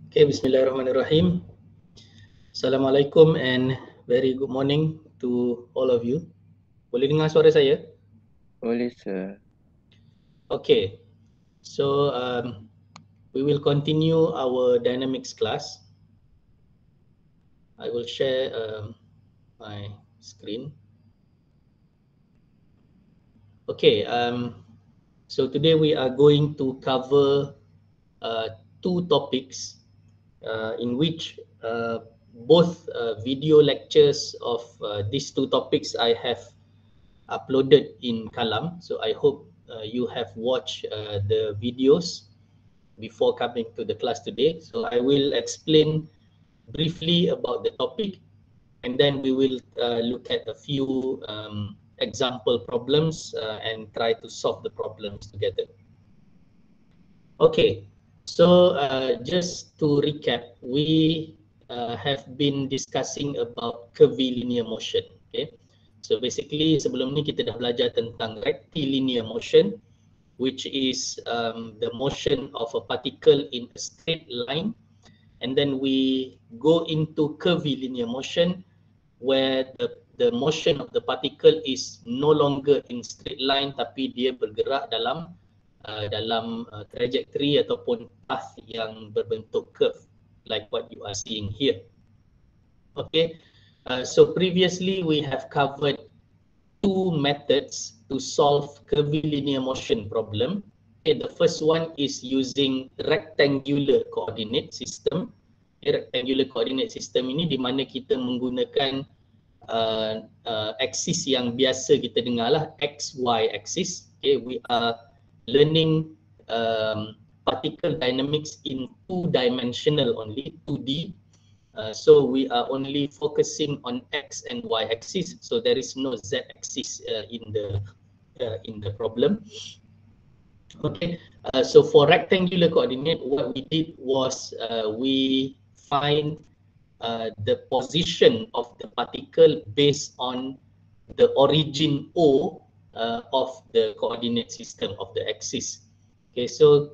Okay, Bismillahirrahmanirrahim. Assalamualaikum and very good morning to all of you. Boleh dengar suara saya? Boleh, sir. Okay, so we will continue our dynamics class. I will share my screen. Okay, so today we are going to cover two topics in which both video lectures of these two topics I have uploaded in Kalam. So I hope you have watched the videos before coming to the class today. So I will explain briefly about the topic, and then we will look at a few example problems and try to solve the problems together. Okay, so just to recap, we have been discussing about curvilinear motion. Okay, so basically sebelum ni kita dah belajar tentang rectilinear motion, which is the motion of a particle in a straight line, and then we go into curvilinear motion where the motion of the particle is no longer in straight line tapi dia bergerak dalam trajectory ataupun path yang berbentuk curve like what you are seeing here. Okay, so previously we have covered two methods to solve curvilinear motion problem. Okay, the first one is using rectangular coordinate system. Rectangular coordinate system ini di mana kita menggunakan axis yang biasa kita dengar lah, XY axis. Okay, we are learning particle dynamics in two-dimensional only, 2D. So we are only focusing on X and Y axis. So there is no Z axis in the problem. Okay, so for rectangular coordinate, what we did was we find the position of the particle based on the origin O of the coordinate system of the axis. Okay, so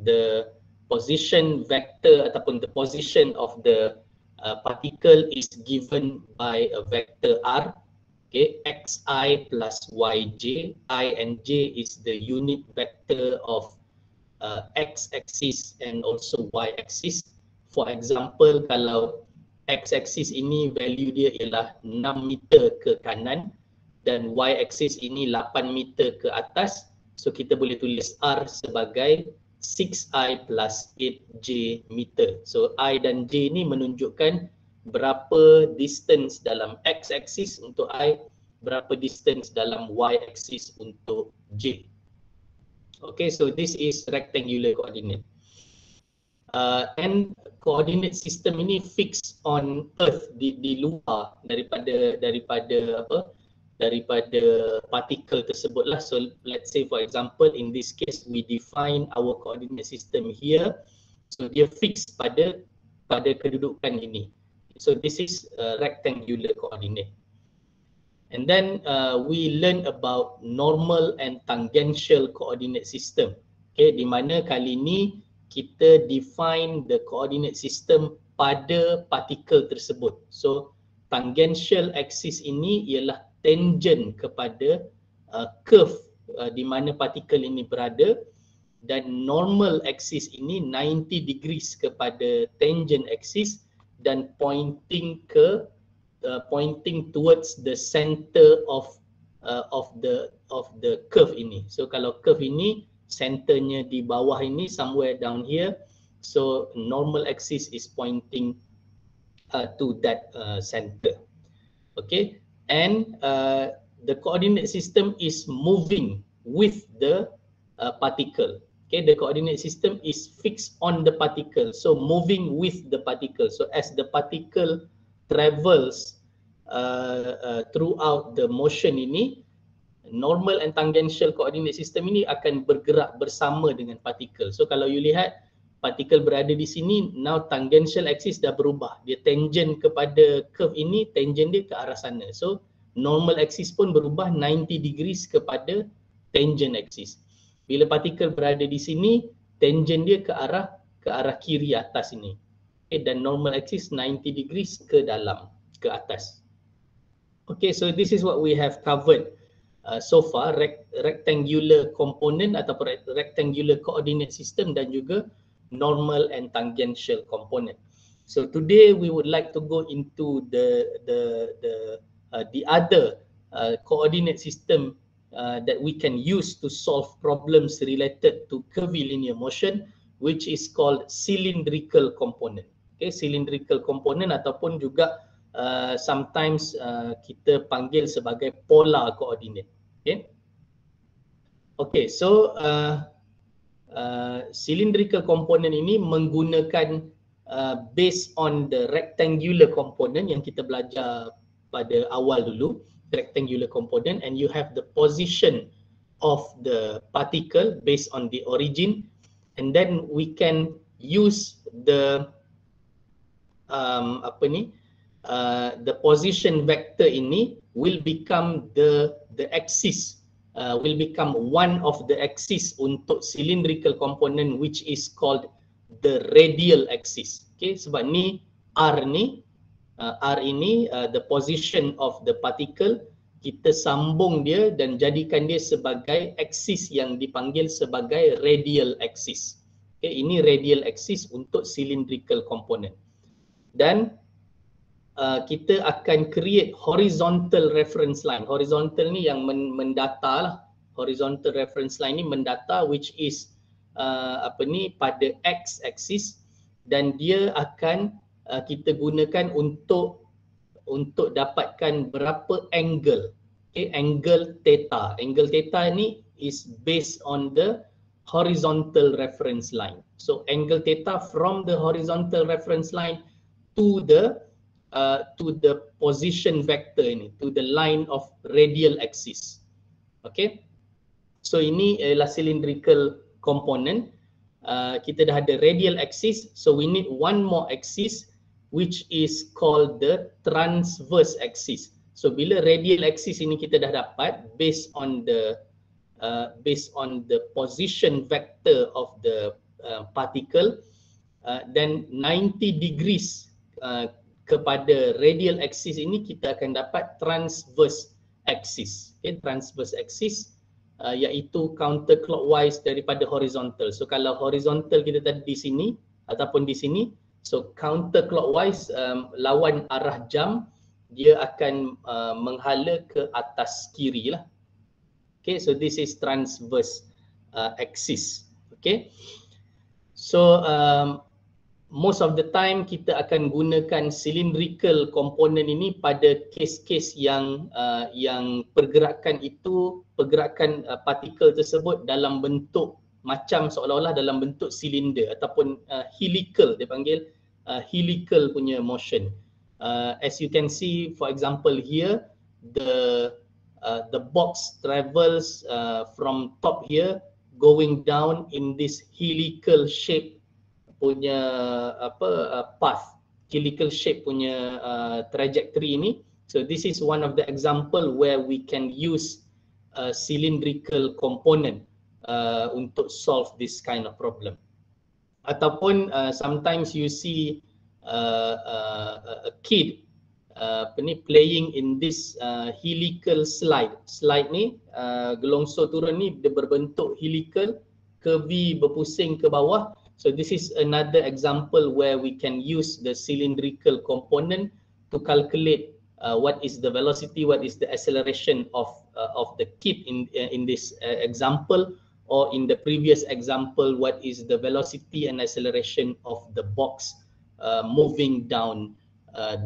the position vector ataupun the position of the particle is given by a vector R. Okay, xi plus yj. I and j is the unit vector of x-axis and also y-axis. For example, kalau x-axis ini value dia ialah 6 meter ke kanan dan y-axis ini 8 meter ke atas, so kita boleh tulis R sebagai 6i plus 8j meter. So I dan j ni menunjukkan berapa distance dalam x-axis untuk I, berapa distance dalam y-axis untuk j. Okay, so this is rectangular coordinate. And coordinate system ini fixed on Earth di luar daripada particle tersebut lah. So let's say for example in this case we define our coordinate system here. So dia fixed pada kedudukan ini. So this is rectangular coordinate. And then we learn about normal and tangential coordinate system. Okay, di mana kali ini kita define the coordinate system pada particle tersebut. So tangential axis ini ialah tangent kepada curve di mana particle ini berada, dan normal axis ini 90 degrees kepada tangent axis dan pointing towards the center of the curve ini. So kalau curve ini centernya di bawah ini, somewhere down here, so normal axis is pointing to that center. Okay, and the coordinate system is moving with the particle. Okay, the coordinate system is fixed on the particle, so moving with the particle. So as the particle travels throughout the motion ini, normal and tangential coordinate system ini akan bergerak bersama dengan particle. So kalau you lihat particle berada di sini, now tangential axis dah berubah. Dia tangent kepada curve ini, tangent dia ke arah sana. So normal axis pun berubah 90 degrees kepada tangent axis. Bila particle berada di sini, tangent dia ke arah ke arah kiri atas ini. Okay, dan normal axis 90 degrees ke dalam, ke atas. Okay, so this is what we have covered so far, rectangular component ataupun rectangular coordinate system dan juga normal and tangential component. So today we would like to go into the other coordinate system that we can use to solve problems related to curvilinear motion, which is called cylindrical component. Okay, cylindrical component ataupun juga sometimes kita panggil sebagai polar coordinate. Okay, okay, so cylindrical component ini menggunakan based on the rectangular component yang kita belajar pada awal dulu, rectangular component, and you have the position of the particle based on the origin, and then we can use the the position vector ini will become the axis, will become one of the axis untuk cylindrical component, which is called the radial axis. Okay, sebab ni R ni, the position of the particle, kita sambung dia dan jadikan dia sebagai axis yang dipanggil sebagai radial axis. Okay, ini radial axis untuk cylindrical component. Dan kita akan create horizontal reference line. Horizontal ni yang mendata lah. Horizontal reference line ni mendata, which is pada x axis, dan dia akan kita gunakan untuk dapatkan berapa angle. Okay, angle theta. Angle theta ni is based on the horizontal reference line. So angle theta from the horizontal reference line to the position vector ini, to the line of radial axis. Okay, so ini adalah cylindrical component. Kita dah ada radial axis, so we need one more axis which is called the transverse axis. So bila radial axis ini kita dah dapat based on the position vector of the particle, then 90 degrees kepada radial axis ini kita akan dapat transverse axis. Okay, transverse axis iaitu counterclockwise daripada horizontal. So kalau horizontal kita tadi di sini ataupun di sini, so counterclockwise, lawan arah jam, dia akan menghala ke atas kiri lah. Okay, so this is transverse axis. Okay, so most of the time kita akan gunakan cylindrical component ini pada kes-kes yang pergerakan partikel tersebut dalam bentuk macam seolah-olah dalam bentuk silinder ataupun helical, dia panggil helical punya motion. As you can see, for example here, the box travels from top here going down in this helical shape punya path, helical shape punya trajectory ini. So this is one of the example where we can use a cylindrical component untuk solve this kind of problem. Ataupun sometimes you see a kid playing in this helical slide. Slide ni gelongsor turun ni dia berbentuk helical, curvy, berpusing ke bawah. So this is another example where we can use the cylindrical component to calculate what is the velocity, what is the acceleration of the kid in this example, or in the previous example, what is the velocity and acceleration of the box moving down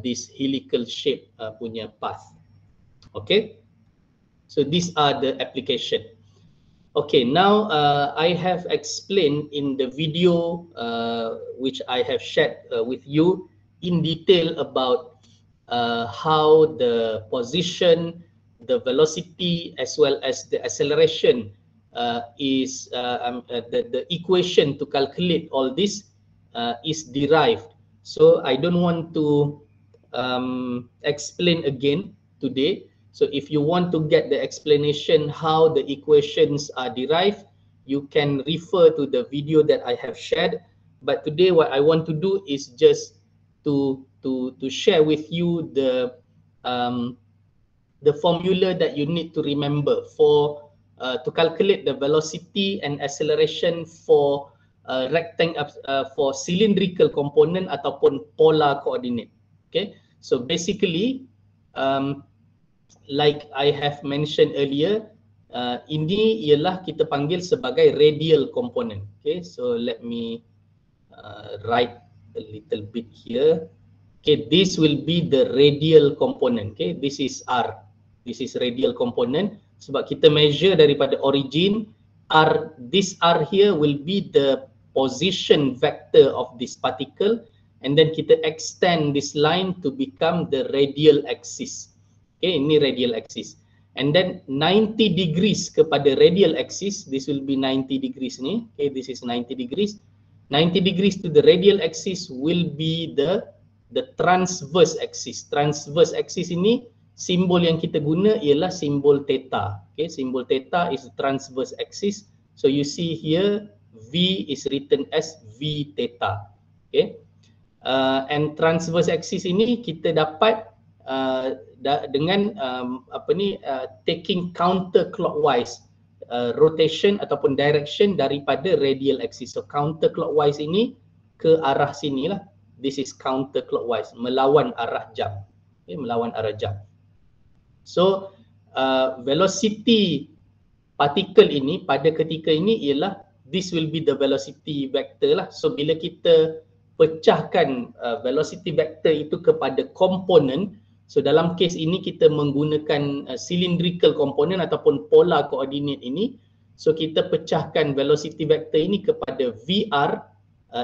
this helical shape punya path. Okay, so these are the application. Okay, now I have explained in the video which I have shared with you in detail about how the position, the velocity, as well as the acceleration is the equation to calculate all this is derived. So I don't want to explain again today. So if you want to get the explanation how the equations are derived, you can refer to the video that I have shared. but today what I want to do is just to share with you the formula that you need to remember for to calculate the velocity and acceleration for for cylindrical component ataupun polar coordinate. Okay, so basically like I have mentioned earlier, ini ialah kita panggil sebagai radial component. Okay, so let me write a little bit here. Okay, this will be the radial component. Okay, this is R. This is radial component. Sebab kita measure daripada origin, R, this R here will be the position vector of this particle, and then kita extend this line to become the radial axis. Okay, ini radial axis. And then 90 degrees kepada radial axis, this will be 90 degrees ni. Okay, this is 90 degrees. 90 degrees to the radial axis will be the transverse axis. Transverse axis ini simbol yang kita guna ialah simbol theta. Okay, simbol theta is the transverse axis. So you see here V is written as V theta. Okay, and transverse axis ini kita dapat dengan taking counterclockwise rotation ataupun direction daripada radial axis. So counterclockwise ini ke arah sini lah. This is counterclockwise, melawan arah jam. Okay, melawan arah jam. So velocity particle ini pada ketika ini ialah this will be the velocity vector lah. So bila kita pecahkan velocity vector itu kepada komponen, so dalam kes ini kita menggunakan cylindrical component ataupun polar coordinate ini. So kita pecahkan velocity vector ini kepada VR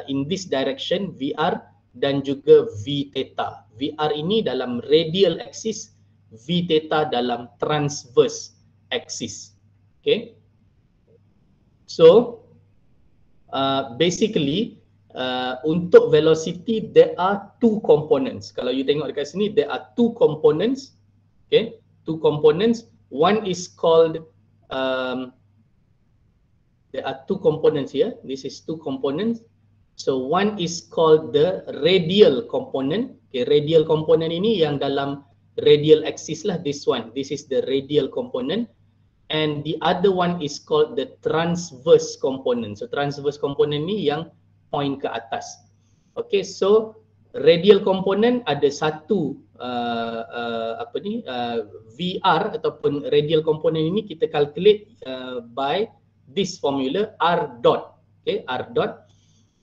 in this direction, VR, dan juga V theta. VR ini dalam radial axis, V theta dalam transverse axis. Okay, so basically untuk velocity there are two components. Kalau you tengok dekat sini, there are two components. Okay, two components. One is called there are two components here. This is two components. So one is called the radial component. Okay, radial component ini yang dalam radial axis lah, this one. This is the radial component. And the other one is called the transverse component. So transverse component ni yang point ke atas. Okay, so radial component ada satu VR ataupun radial component ini kita calculate by this formula R dot. Okay, R dot.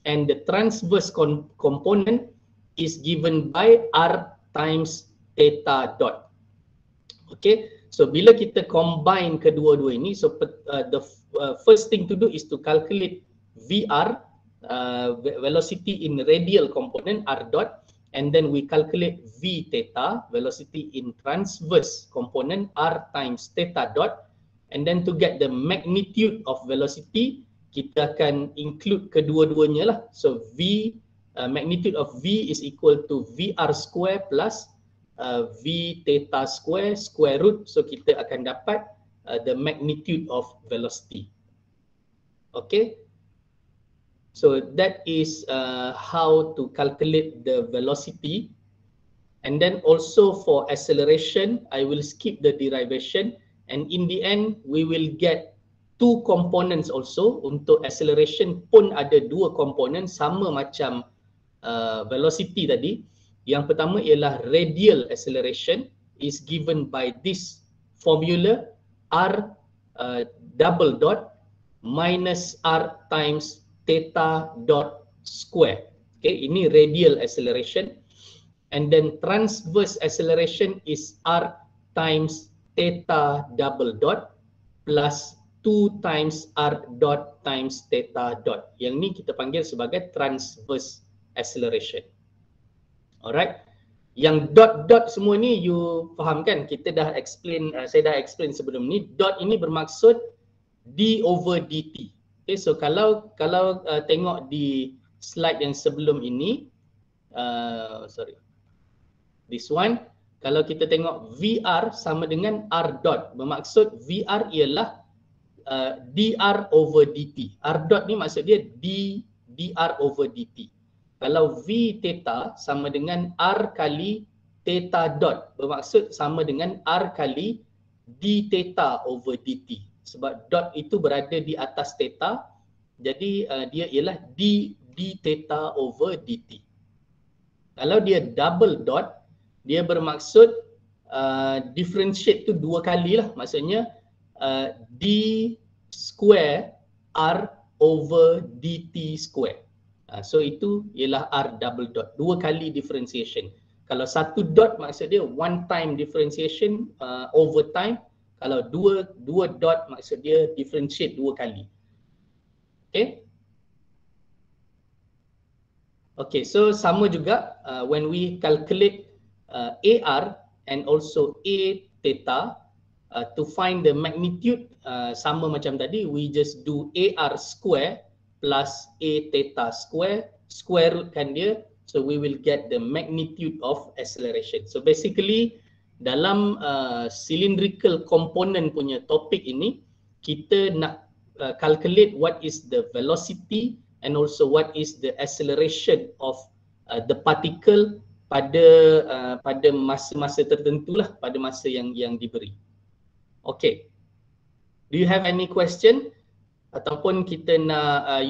And the transverse component is given by R times theta dot. Okay, so bila kita combine kedua-dua ini, so the first thing to do is to calculate VR, velocity in radial component R dot, and then we calculate V theta, velocity in transverse component R times theta dot, and then to get the magnitude of velocity, kita akan include kedua-duanya lah. So V, magnitude of V is equal to VR square plus V theta square, square root. So kita akan dapat the magnitude of velocity. Okay, so that is how to calculate the velocity. And then also for acceleration, I will skip the derivation, and in the end we will get two components also. Untuk acceleration pun ada dua komponen sama macam velocity tadi. Yang pertama ialah radial acceleration is given by this formula R double dot minus R times theta dot square. Okay, ini radial acceleration. And then transverse acceleration is R times theta double dot plus 2 times R dot times theta dot. Yang ni kita panggil sebagai transverse acceleration. Alright. Yang dot-dot semua ni you faham kan? Kita dah explain, saya dah explain sebelum ni. Dot ini bermaksud d over dt. Okay, so kalau tengok di slide yang sebelum ini, this one, kalau kita tengok VR sama dengan R dot, bermaksud VR ialah dr over dt. R dot ni maksud dia d dr over dt. Kalau v theta sama dengan r kali theta dot, bermaksud sama dengan r kali d theta over dt. Sebab dot itu berada di atas theta, jadi dia ialah d theta over dt. Kalau dia double dot, dia bermaksud differentiate tu dua kali lah. Maksudnya d square r over dt square. So itu ialah r double dot, dua kali differentiation. Kalau satu dot maksud dia one time differentiation over time. Kalau dua dot maksud dia differentiate dua kali. Okay. Okay, so sama juga when we calculate AR and also A theta to find the magnitude, sama macam tadi, we just do AR square plus A theta square, square rootkan dia, so we will get the magnitude of acceleration. So basically dalam cylindrical component punya topik ini, kita nak calculate what is the velocity and also what is the acceleration of the particle pada masa-masa tertentu lah, pada masa yang diberi. Okay, do you have any question? Ataupun kita nak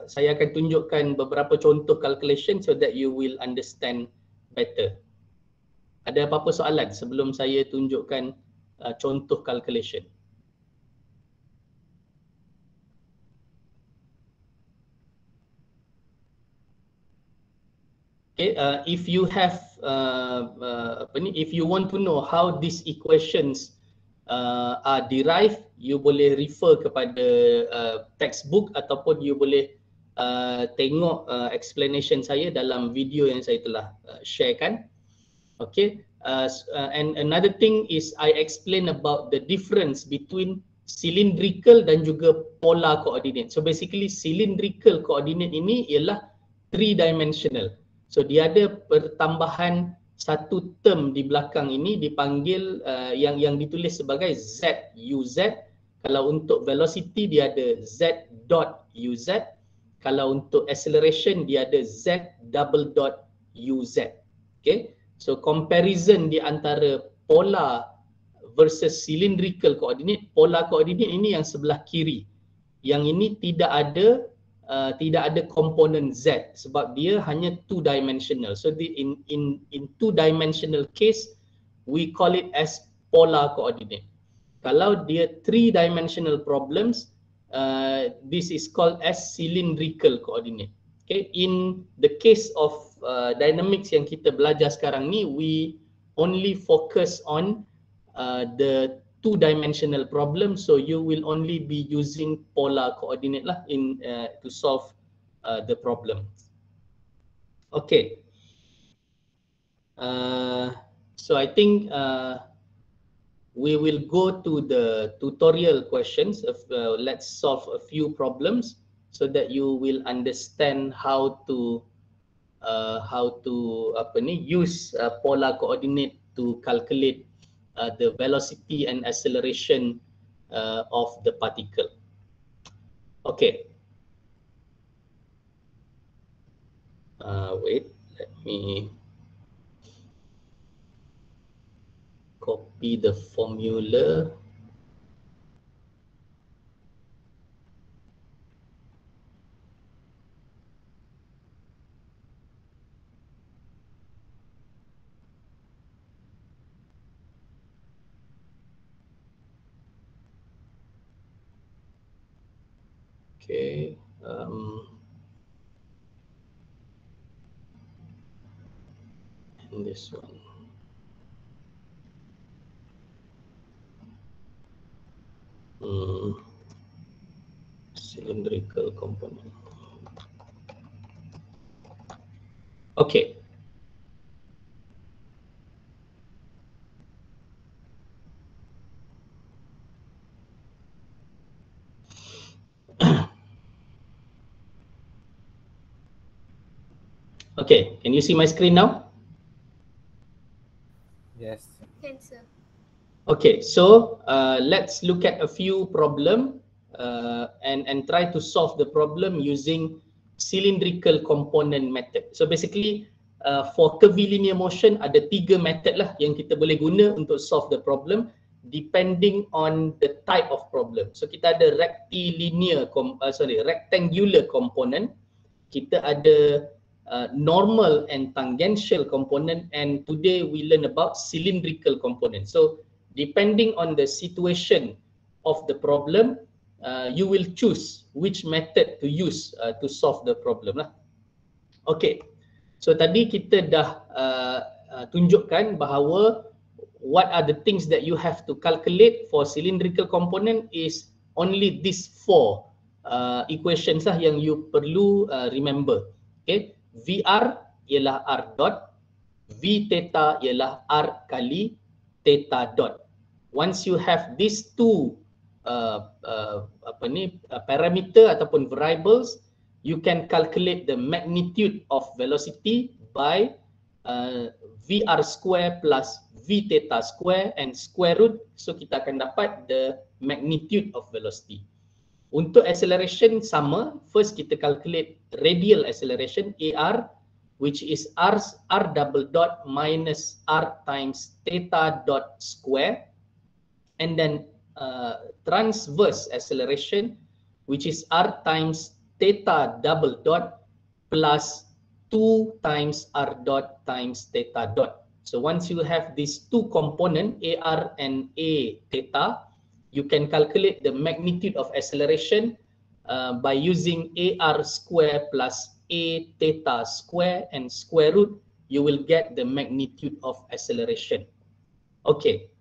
saya akan tunjukkan beberapa contoh calculation so that you will understand better. Ada apa-apa soalan sebelum saya tunjukkan contoh calculation? Okay, if you have if you want to know how these equations are derived, you boleh refer kepada textbook ataupun you boleh tengok explanation saya dalam video yang saya telah sharekan. Okay, and another thing is I explain about the difference between cylindrical dan juga polar coordinate. So basically cylindrical coordinate ini ialah three dimensional. So dia ada pertambahan satu term di belakang ini dipanggil yang ditulis sebagai ZUZ. Kalau untuk velocity dia ada Z dot UZ. Kalau untuk acceleration dia ada Z double dot UZ. Okay. So comparison di antara polar versus cylindrical coordinate. Polar coordinate ini yang sebelah kiri. Yang ini tidak ada komponen Z sebab dia hanya two dimensional. So in two dimensional case we call it as polar coordinate. Kalau dia three dimensional problems, this is called as cylindrical coordinate. Okay, in the case of dynamics yang kita belajar sekarang ni, we only focus on the two-dimensional problem, so you will only be using polar coordinate lah to solve the problem. Okay, so I think we will go to the tutorial questions. Let's solve a few problems so that you will understand how to use polar coordinate to calculate the velocity and acceleration of the particle. Okay. Wait, let me copy the formula. Okay, and this one. Cylindrical component. Okay. Okay, can you see my screen now? Yes. Can, sir. Okay, so let's look at a few problem and try to solve the problem using cylindrical component method. So basically for curvilinear motion ada 3 method lah yang kita boleh guna untuk solve the problem depending on the type of problem. So kita ada rectangular component, kita ada normal and tangential component, and today we learn about cylindrical component. So depending on the situation of the problem, you will choose which method to use to solve the problem lah. Okay, so tadi kita dah tunjukkan bahawa what are the things that you have to calculate for cylindrical component is only these 4 equations lah yang you perlu remember. Okay, VR ialah R dot, V theta ialah R kali theta dot. Once you have these 2 parameter ataupun variables, you can calculate the magnitude of velocity by VR square plus V theta square and square root. So kita akan dapat the magnitude of velocity. Untuk acceleration sama, first kita calculate radial acceleration AR, which is R double dot minus R times theta dot square, and then transverse acceleration, which is R times theta double dot plus 2 times R dot times theta dot. So once you have these 2 components, AR and A theta, you can calculate the magnitude of acceleration by using AR square plus A theta square and square root. You will get the magnitude of acceleration. Okay.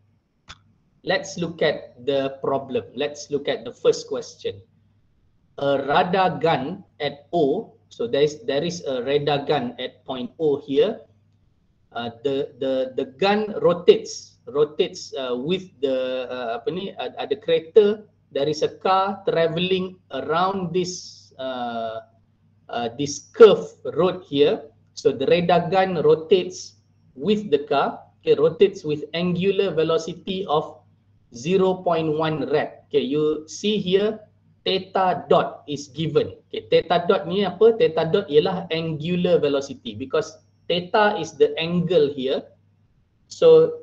Let's look at the problem. Let's look at the first question. A radar gun at O. So there is a radar gun at point O here. The gun rotates with the ada kereta. There is a car traveling around this curved road here. So the radar gun rotates with the car. Okay, rotates with angular velocity of 0.1 rad. Okay, you see here theta dot is given. Okay, theta dot ni apa? Theta dot ialah angular velocity because theta is the angle here. So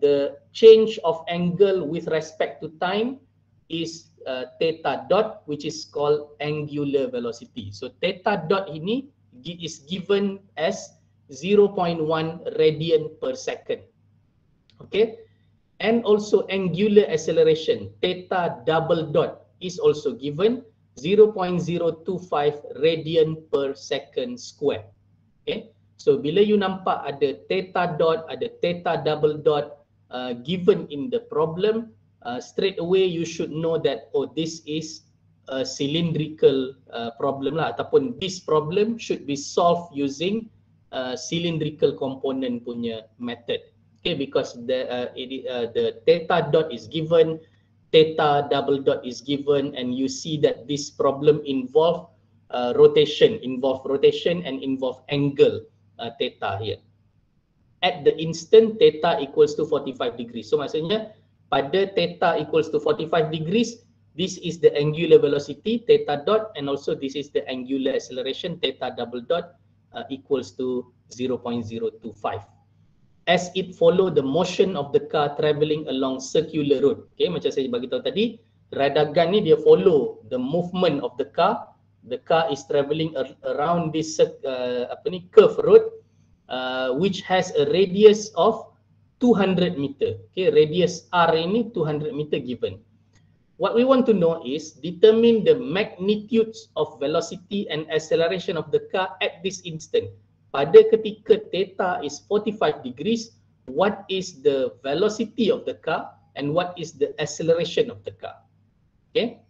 the change of angle with respect to time is theta dot, which is called angular velocity. So theta dot ini is given as 0.1 radian per second. Okay. And also angular acceleration, theta double dot is also given 0.025 radian per second square. Okay, so bila you nampak ada theta dot, ada theta double dot given in the problem, straight away you should know that this is a cylindrical problem lah, ataupun this problem should be solved using cylindrical component punya method. Okay, because the theta dot is given, theta double dot is given, and you see that this problem involve rotation and involve angle theta here. At the instant theta equals to 45 degrees. So maksudnya pada theta equals to 45 degrees, this is the angular velocity theta dot, and also this is the angular acceleration theta double dot equals to 0.025. As it follow the motion of the car travelling along circular road. Okay, macam saya bagi tahu tadi, radar gun ni dia follow the movement of the car. The car is travelling around this curve road, which has a radius of 200 meter. Okay, radius R ini 200 meter given. What we want to know is determine the magnitudes of velocity and acceleration of the car at this instant. Pada ketika theta is 45 degrees, what is the velocity of the car and what is the acceleration of the car? Okay,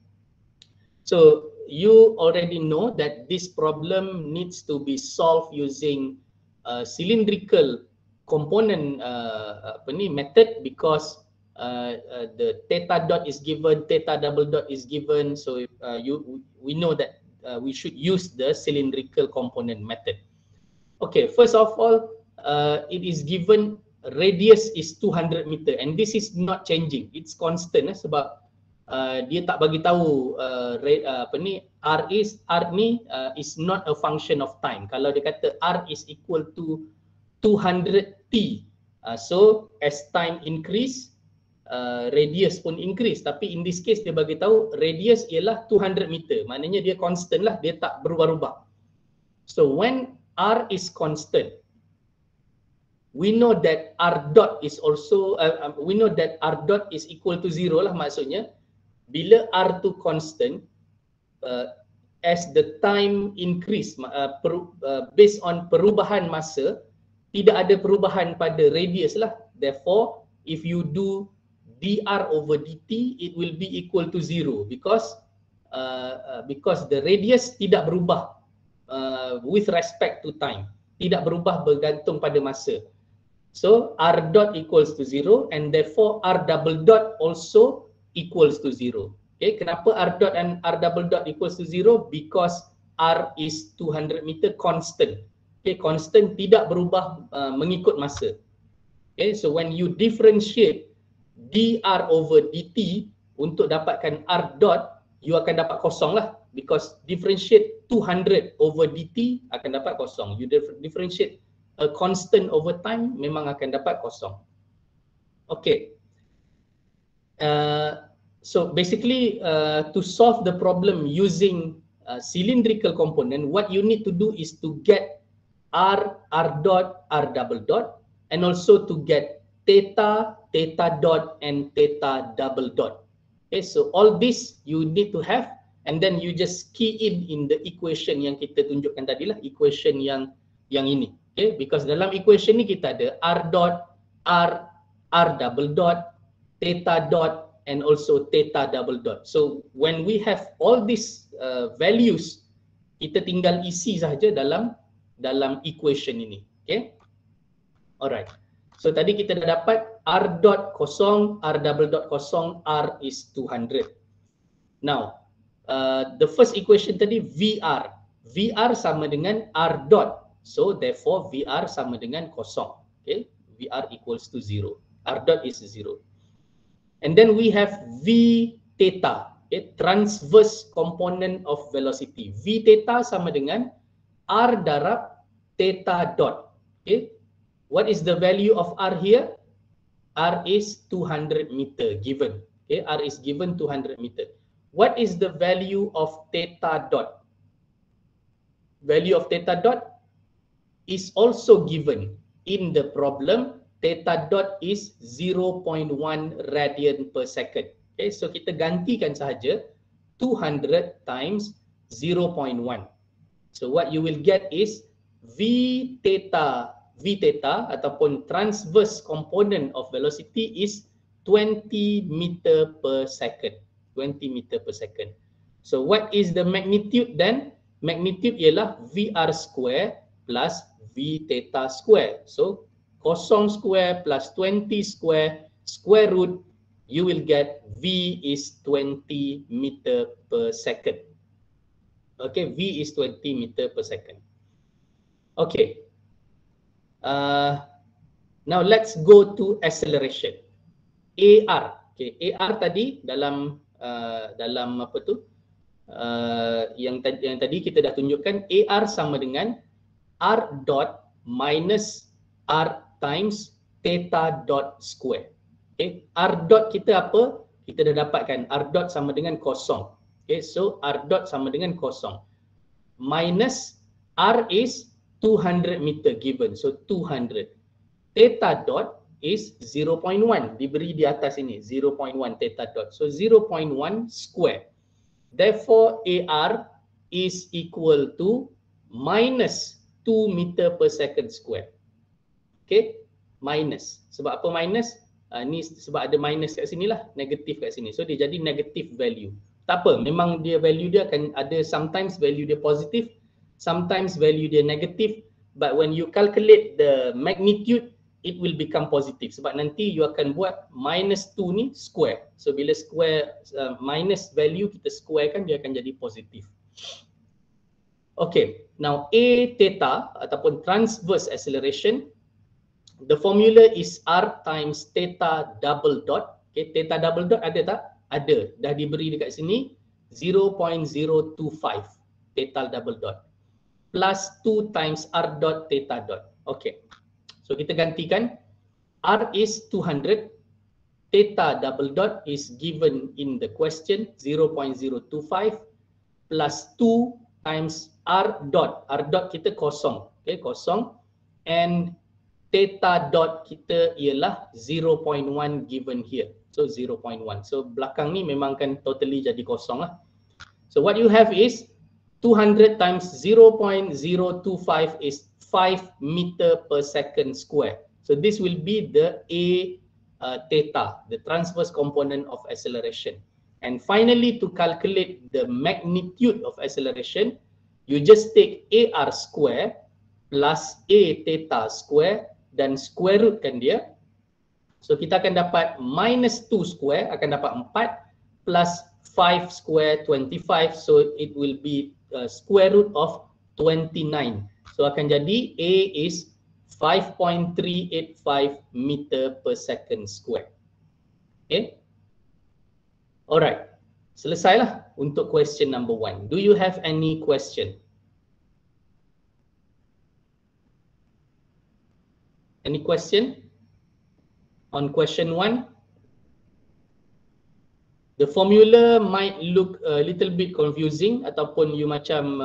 so you already know that this problem needs to be solved using cylindrical component method because the theta dot is given, theta double dot is given, so we know that we should use the cylindrical component method. Okay, first of all, it is given radius is 200 meter and this is not changing, it's constant sebab dia tak bagi tahu R ni is not a function of time. Kalau dia kata R is equal to 200t, so as time increase, radius pun increase. Tapi in this case dia bagi tahu radius ialah 200 meter. Maknanya dia constant lah, dia tak berubah-ubah. So when R is constant, we know that R dot is also we know that R dot is equal to 0 lah. Maksudnya bila R2 constant, as the time increase, based on perubahan masa, tidak ada perubahan pada radius lah. Therefore, if you do dr over dt, it will be equal to 0 because the radius tidak berubah with respect to time, tidak berubah bergantung pada masa. So r dot equals to 0 and therefore r double dot also equals to 0. Okay, kenapa r dot and r double dot equals to 0? Because r is 200 meter constant. Okay, constant, tidak berubah mengikut masa. Okay, so when you differentiate dr over dt untuk dapatkan r dot, you akan dapat kosong lah, because differentiate 200 over dt akan dapat kosong. You differentiate a constant over time, memang akan dapat kosong. Okay. So basically, to solve the problem using cylindrical component, what you need to do is to get r dot, r double dot, and also to get theta, theta dot, and theta double dot. Okay, so all this you need to have, and then you just key in the equation yang kita tunjukkan tadi lah, equation yang ini. Okay, because dalam equation ni kita ada r dot, r double dot, theta dot, and also theta double dot. So when we have all these values, kita tinggal isi sahaja dalam equation ini. Okay, alright. So tadi kita dah dapat r dot kosong, r double dot kosong, r is 200. Now the first equation tadi VR sama dengan r dot, so therefore VR sama dengan kosong. Okay, VR equals to 0, r dot is 0. And then we have V theta, okay, transverse component of velocity. V theta sama dengan R darab theta dot. Okay, what is the value of R here? R is 200 meter given. Okay, R is given 200 meter. What is the value of theta dot? Value of theta dot is also given in the problem. Theta dot is 0.1 radian per second. Okay, so kita gantikan sahaja 200 times 0.1. So what you will get is V theta ataupun transverse component of velocity is 20 meter per second. 20 meter per second. So what is the magnitude then? Magnitude ialah VR square plus V theta square. So kosong square plus 20 square, square root, you will get V is 20 meter per second. Okay, V is 20 meter per second. Okay. Now let's go to acceleration. AR. Okay, AR tadi dalam apa tu? Yang tadi kita dah tunjukkan, AR sama dengan R dot minus R times theta dot square. Okay, R dot kita apa? Kita dah dapatkan R dot sama dengan kosong. Okay, so R dot sama dengan kosong. Minus R is 200 meter given, so 200. Theta dot is 0.1, diberi di atas ini 0.1 theta dot, so 0.1 square. Therefore AR is equal to minus 2 meter per second square. Okay, minus. Sebab apa minus? Ni sebab ada minus kat sini lah, negatif kat sini. So dia jadi negative value. Tak apa, memang dia value dia akan ada, sometimes value dia positif, sometimes value dia negative, but when you calculate the magnitude, it will become positive. Sebab nanti you akan buat minus 2 ni square. So bila square minus value kita square kan, dia akan jadi positif. Okay, now A theta ataupun transverse acceleration, the formula is R times theta double dot. Okay, theta double dot ada tak? ada, dah diberi dekat sini 0.025 theta double dot plus 2 times r dot theta dot. Okay, so kita gantikan, r is 200, theta double dot is given in the question 0.025 plus 2 times r dot. R dot kita kosong, okay, kosong, and theta dot kita ialah 0.1 given here. So 0.1. So belakang ni memang kan totally jadi kosong lah. So what you have is 200 times 0.025 is 5 meter per second square. So this will be the A theta, the transverse component of acceleration. And finally, to calculate the magnitude of acceleration, you just take AR square plus A theta square dan square root kan dia. So kita akan dapat minus 2 square akan dapat 4 plus 5 square 25. So it will be square root of 29. So akan jadi A is 5.385 meter per second square. Okay. Alright. Selesailah untuk question number 1. Do you have any question? Any question on question 1? The formula might look a little bit confusing ataupun you macam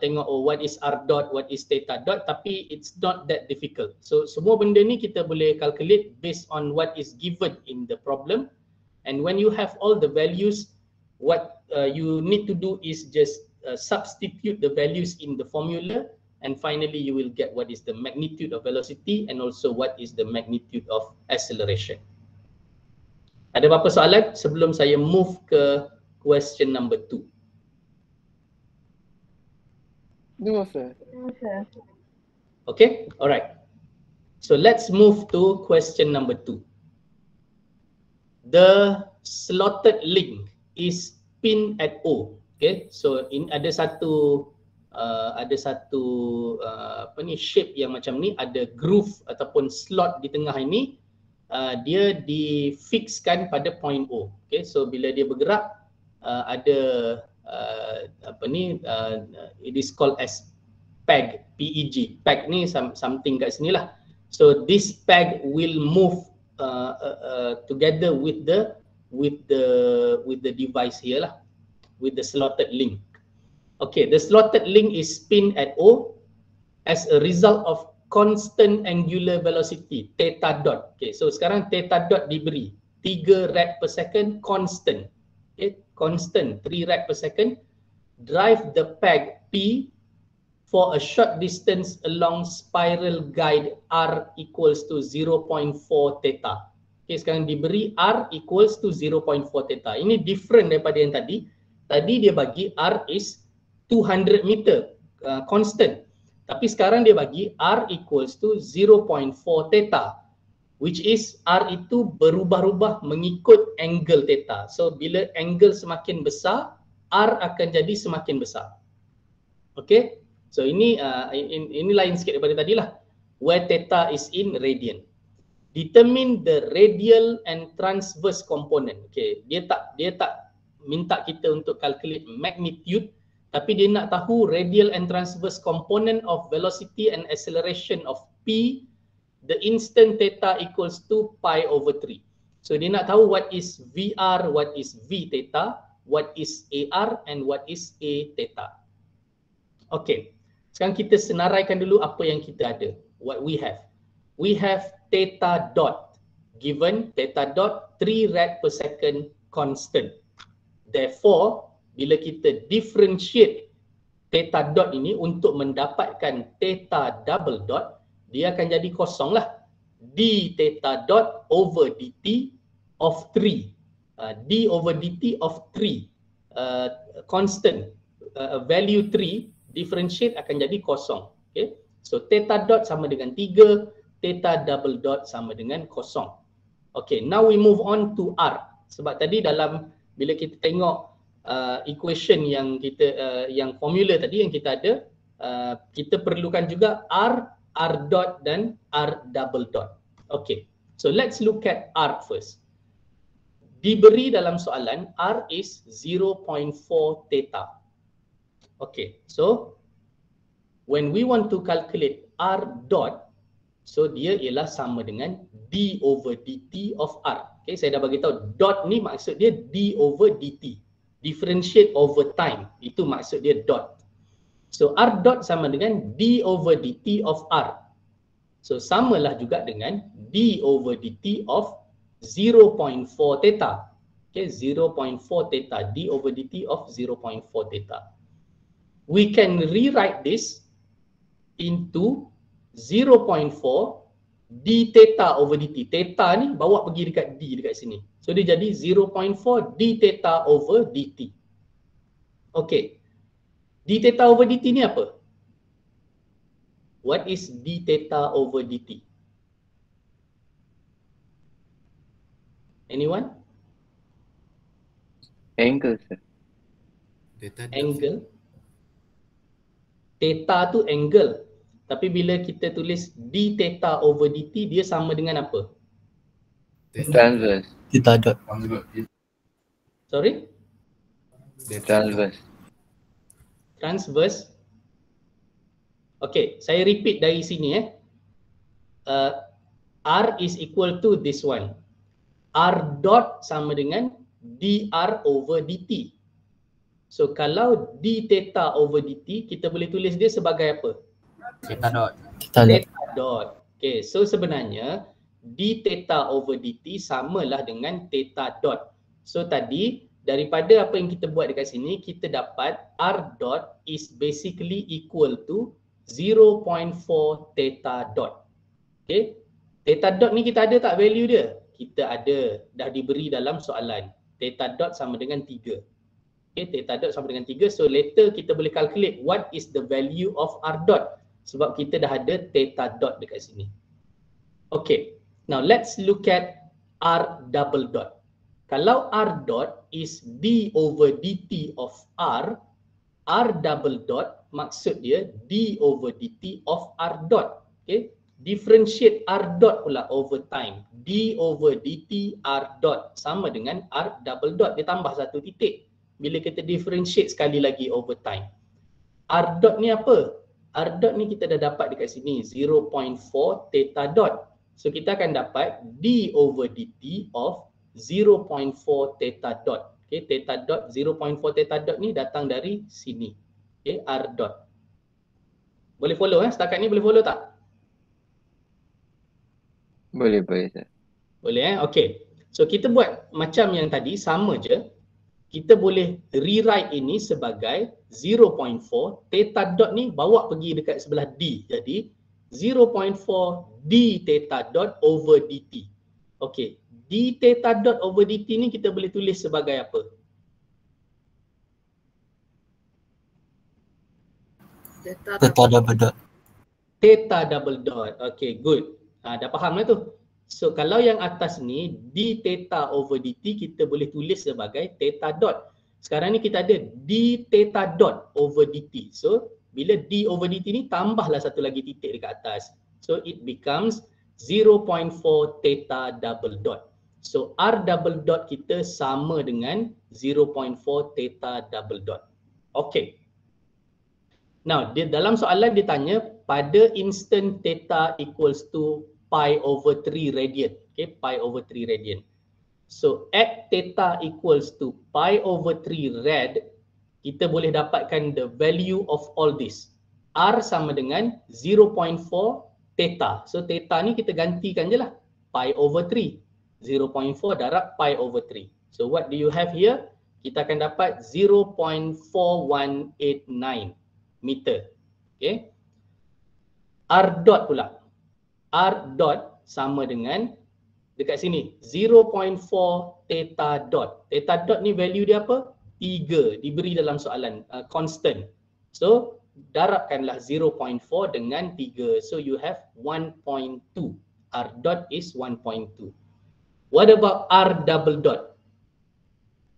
tengok what is r dot, what is theta dot, tapi it's not that difficult. So semua benda ni kita boleh calculate based on what is given in the problem, and when you have all the values, what you need to do is just substitute the values in the formula, and finally you will get what is the magnitude of velocity and also what is the magnitude of acceleration. Ada apa-apa soalan sebelum saya move ke question number 2? No, sir. Okay, alright. So let's move to question number 2. The slotted link is pin at O. Okay, so in ada satu apa ni, shape yang macam ni, ada groove ataupun slot di tengah ini, dia difixkan pada point O. Okay, so bila dia bergerak, ada apa ni, it is called as peg, PEG. Peg ni something kat sini lah. So this peg will move together with the device here lah, with the slotted link. Okay, the slotted link is spin at O as a result of constant angular velocity theta dot. Okay, so sekarang theta dot diberi 3 rad per second constant. Okay, constant 3 rad per second. Drive the peg P for a short distance along spiral guide R equals to 0.4 theta. Okay, sekarang diberi R equals to 0.4 theta. Ini different daripada yang tadi. Tadi dia bagi R is 200 meter constant. Tapi sekarang dia bagi R equals to 0.4 theta, which is R itu berubah-ubah mengikut angle theta. So bila angle semakin besar, R akan jadi semakin besar. Okay, so ini lain sikit daripada tadi lah, where theta is in radian. Determine the radial and transverse component. Okay, dia tak minta kita untuk calculate magnitude, tapi dia nak tahu radial and transverse component of velocity and acceleration of P, the instant theta equals to pi over 3. So dia nak tahu what is VR, what is V theta, what is AR and what is A theta. Okay, sekarang kita senaraikan dulu apa yang kita ada, what we have. We have theta dot, given theta dot 3 rad per second constant. Therefore, bila kita differentiate theta dot ini untuk mendapatkan theta double dot, dia akan jadi kosong lah. D theta dot over dt of 3. D over dt of 3. Constant. Value 3, differentiate akan jadi kosong. Okay. So theta dot sama dengan 3, theta double dot sama dengan kosong. Okay, now we move on to R. Sebab tadi dalam, bila kita tengok equation yang kita yang formula tadi yang kita ada, kita perlukan juga R, R dot dan R double dot. Okay, so let's look at R first. diberi dalam soalan R is 0.4 theta. Okay, so when we want to calculate R dot, so dia ialah sama dengan d over dt of R. Okay, saya dah bagi tahu dot ni maksud dia d over dt, differentiate over time, itu maksud dia dot. So R dot sama dengan d over dt of R. So samalah juga dengan d over dt of 0.4 theta. Okay, 0.4 theta, d over dt of 0.4 theta. We can rewrite this into 0.4 d theta over dt. Theta ni bawa pergi dekat d dekat sini. So dia jadi 0.4 d theta over dt. Okay. D theta over dt ni apa? What is d theta over dt? Anyone? Angle, sir. Angle. Theta tu angle. Tapi bila kita tulis d theta over dt, dia sama dengan apa? Transverse. Theta dot. Sorry? Transverse. Transverse. Okay, saya repeat dari sini R is equal to this one. R dot sama dengan dr over dt. So kalau d theta over dt, kita boleh tulis dia sebagai apa? Theta dot. Theta dot. Okay, so sebenarnya d theta over dt samalah dengan theta dot. So tadi daripada apa yang kita buat dekat sini, kita dapat R dot is basically equal to 0.4 theta dot. Okay, theta dot ni kita ada tak value dia? Kita ada, dah diberi dalam soalan. Theta dot sama dengan 3. Okay, theta dot sama dengan 3. So later kita boleh calculate what is the value of R dot. Sebab kita dah ada theta dot dekat sini. Okay, now let's look at R double dot. Kalau R dot is d over dt of R, R double dot maksud dia d over dt of R dot. Okay, differentiate R dot pula over time. D over dt R dot sama dengan R double dot, dia tambah satu titik bila kita differentiate sekali lagi over time. R dot ni apa? R dot ni kita dah dapat dekat sini 0.4 theta dot. So kita akan dapat d over dt of 0.4 theta dot. Okay, theta dot 0.4 theta dot ni datang dari sini. Okay, R dot. Boleh follow setakat ni boleh follow tak? Boleh, sir. Boleh Okay. So kita buat macam yang tadi, sama je. Kita boleh rewrite ini sebagai 0.4 theta dot ni bawa pergi dekat sebelah D. Jadi 0.4 d theta dot over dt. Okay, d theta dot over dt ni kita boleh tulis sebagai apa? Theta double dot. Theta double dot. Okay, good. Dah faham lah tu. So kalau yang atas ni d theta over dt kita boleh tulis sebagai theta dot. Sekarang ni kita ada d theta dot over dt. So bila d over dt ni tambahlah satu lagi titik dekat atas. So it becomes 0.4 theta double dot. So R double dot kita sama dengan 0.4 theta double dot. Okay. Now dalam soalan dia tanya pada instant theta equals to pi over 3 radian. Okay, pi over 3 radian. So at theta equals to pi over 3 rad, kita boleh dapatkan the value of all this. R sama dengan 0.4 theta. So theta ni kita gantikan je lah. Pi over 3. 0.4 darab pi over 3. So what do you have here? Kita akan dapat 0.4189 meter. Okay. R dot pula. R dot sama dengan dekat sini 0.4 theta dot. Theta dot ni value dia apa? 3 diberi dalam soalan, constant. So darabkanlah 0.4 dengan 3. So you have 1.2. R dot is 1.2. What about R double dot?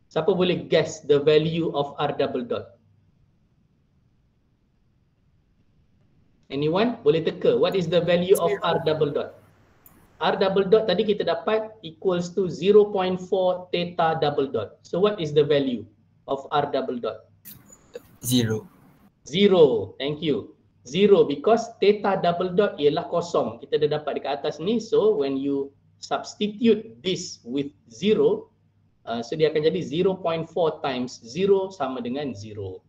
Siapa boleh guess the value of R double dot? Anyone? Boleh teka. What is the value of R double dot? R double dot tadi kita dapat equals to 0.4 theta double dot. So what is the value of R double dot? 0. 0. Thank you. 0 because theta double dot ialah kosong. Kita dah dapat dekat atas ni. So when you substitute this with 0, so dia akan jadi 0.4 times 0 sama dengan 0.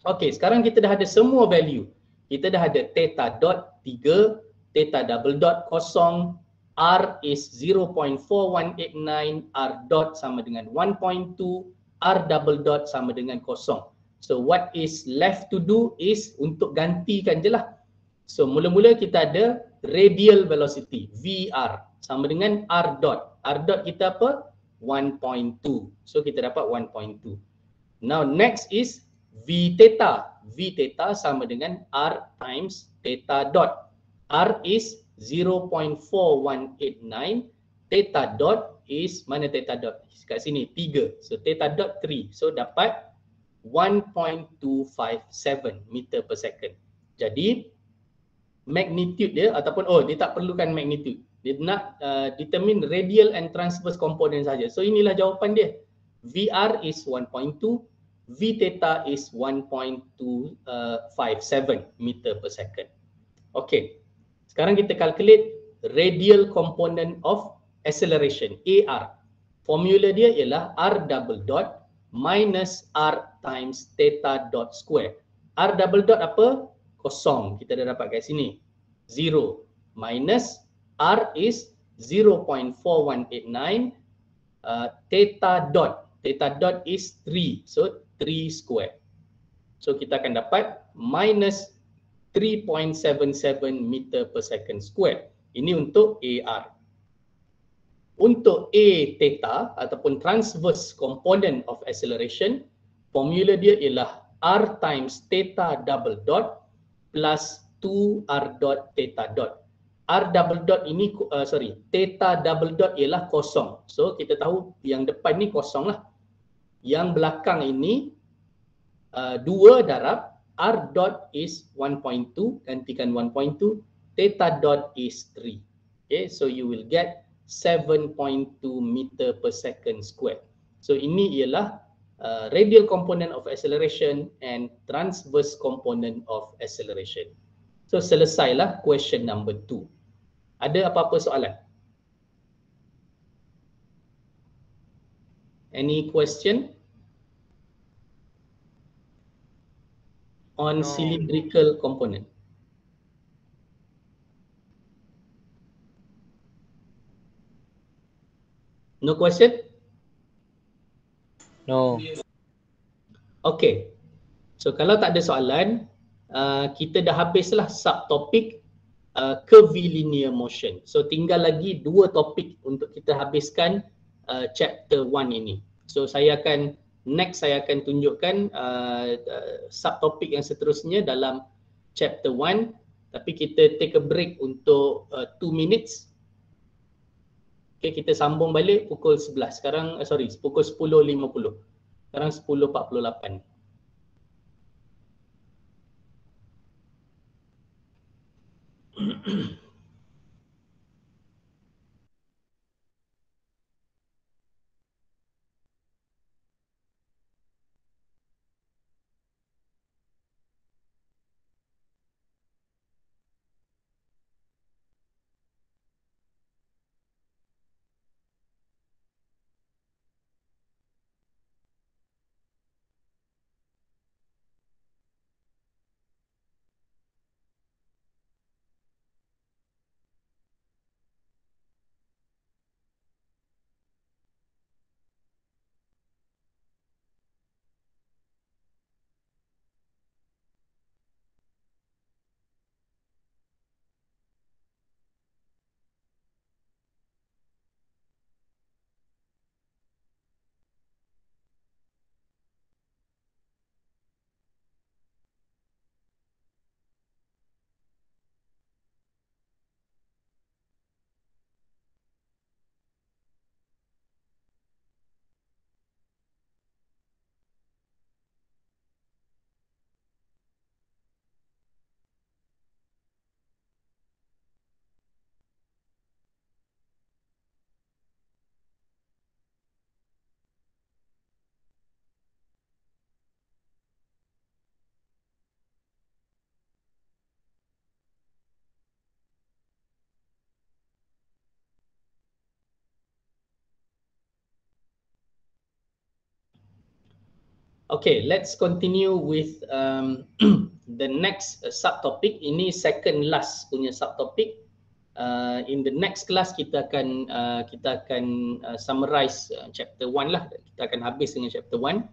Okay, sekarang kita dah ada semua value. Kita dah ada theta dot 3, theta double dot kosong, R is 0.4189, R dot sama dengan 1.2, R double dot sama dengan kosong. So what is left to do is untuk gantikan je lah. So mula-mula kita ada radial velocity, VR, sama dengan R dot. R dot kita apa? 1.2. So kita dapat 1.2. Now next is V theta. V theta sama dengan R times theta dot. R is 0.4189. Theta dot is, mana theta dot? Kat sini, 3. So theta dot 3. So dapat 1.257 meter per second. Jadi magnitude dia ataupun dia tak perlukan magnitude. Dia nak determine radial and transverse component saja. So inilah jawapan dia. VR is 1.2, V theta is 1.257 meter per second. Okay. Sekarang kita calculate radial component of acceleration, AR. Formula dia ialah R double dot minus R times theta dot square. R double dot apa? Kosong. Kita dah dapat kat sini. 0. Minus R is 0.4189. Theta dot. Theta dot is 3. So 3 square. So kita akan dapat minus 3.77 meter per second square. Ini untuk AR. Untuk A theta ataupun transverse component of acceleration, formula dia ialah R times theta double dot plus 2 R dot theta dot. R double dot ini, theta double dot ialah kosong. So kita tahu yang depan ni kosong lah. Yang belakang ini 2 darab R dot is 1.2, gantikan 1.2, theta dot is 3. Okay, so you will get 7.2 meter per second square. So ini ialah radial component of acceleration and transverse component of acceleration. So selesailah question number 2. Ada apa-apa soalan? Any question on cylindrical component? No question? No. Okay. So kalau tak ada soalan, kita dah habislah subtopik curvilinear motion. So tinggal lagi 2 topik untuk kita habiskan chapter 1 ini. So saya akan tunjukkan subtopik yang seterusnya dalam chapter 1, tapi kita take a break untuk 2 minutes. Okay, kita sambung balik pukul 11. Sekarang pukul 10.50. Sekarang 10.48. Okay, let's continue with the next subtopic. Ini second last punya subtopic. In the next class kita akan summarize chapter 1 lah. Kita akan habis dengan chapter 1.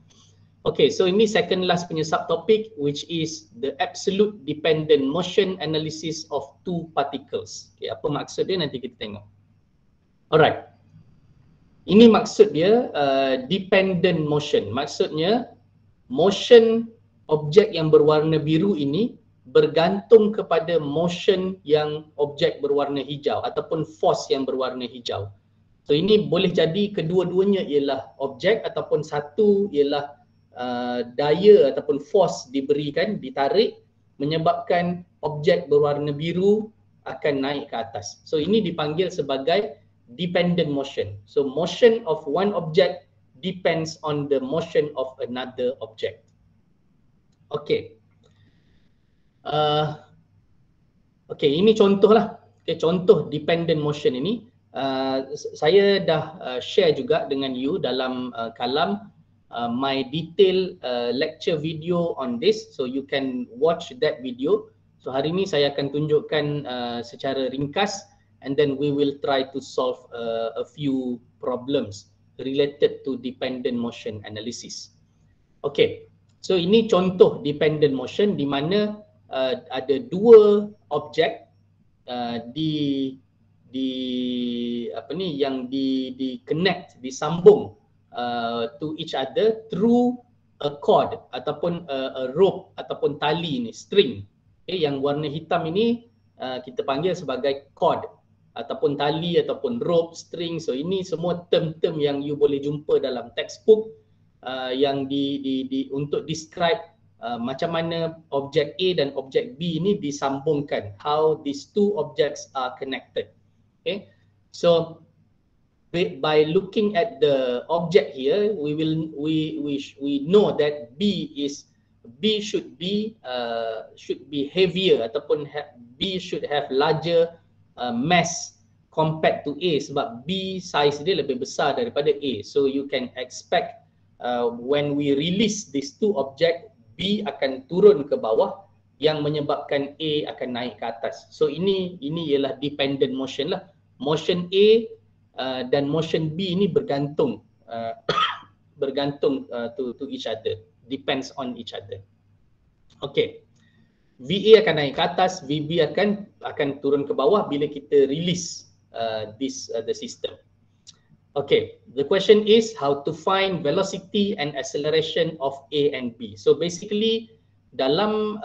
Okay, so ini second last punya subtopic, which is the absolute dependent motion analysis of two particles. Okay, apa maksud dia nanti kita tengok. Alright. Ini maksud dia dependent motion. Maksudnya motion objek yang berwarna biru ini bergantung kepada motion yang objek berwarna hijau ataupun force yang berwarna hijau. So ini boleh jadi kedua-duanya ialah objek ataupun satu ialah daya ataupun force diberikan, ditarik menyebabkan objek berwarna biru akan naik ke atas. So ini dipanggil sebagai dependent motion. So motion of one object depends on the motion of another object. Okay. Okay, ini contoh lah. Okay, contoh dependent motion ini. Saya dah share juga dengan you dalam kalam my detail lecture video on this. So you can watch that video. So hari ini saya akan tunjukkan secara ringkas, and then we will try to solve a few problems related to dependent motion analysis. Okay, so ini contoh dependent motion di mana ada dua objek disambung to each other through a cord ataupun a rope ataupun tali ni, string. Okay, yang warna hitam ini kita panggil sebagai cord ataupun tali ataupun rope, string. So ini semua term-term yang you boleh jumpa dalam textbook yang untuk describe macam mana objek A dan objek B ini disambungkan, how these two objects are connected. Okay, so by looking at the object here, we know that B should be heavier ataupun B should have larger mass compared to A, sebab B size dia lebih besar daripada A. So you can expect when we release these two object, B akan turun ke bawah yang menyebabkan A akan naik ke atas. So ini ialah dependent motion lah. Motion A dan motion B ini bergantung to each other, depends on each other. Okay, VA akan naik ke atas, VB akan turun ke bawah bila kita release the system. Okay, the question is how to find velocity and acceleration of A and B. So basically dalam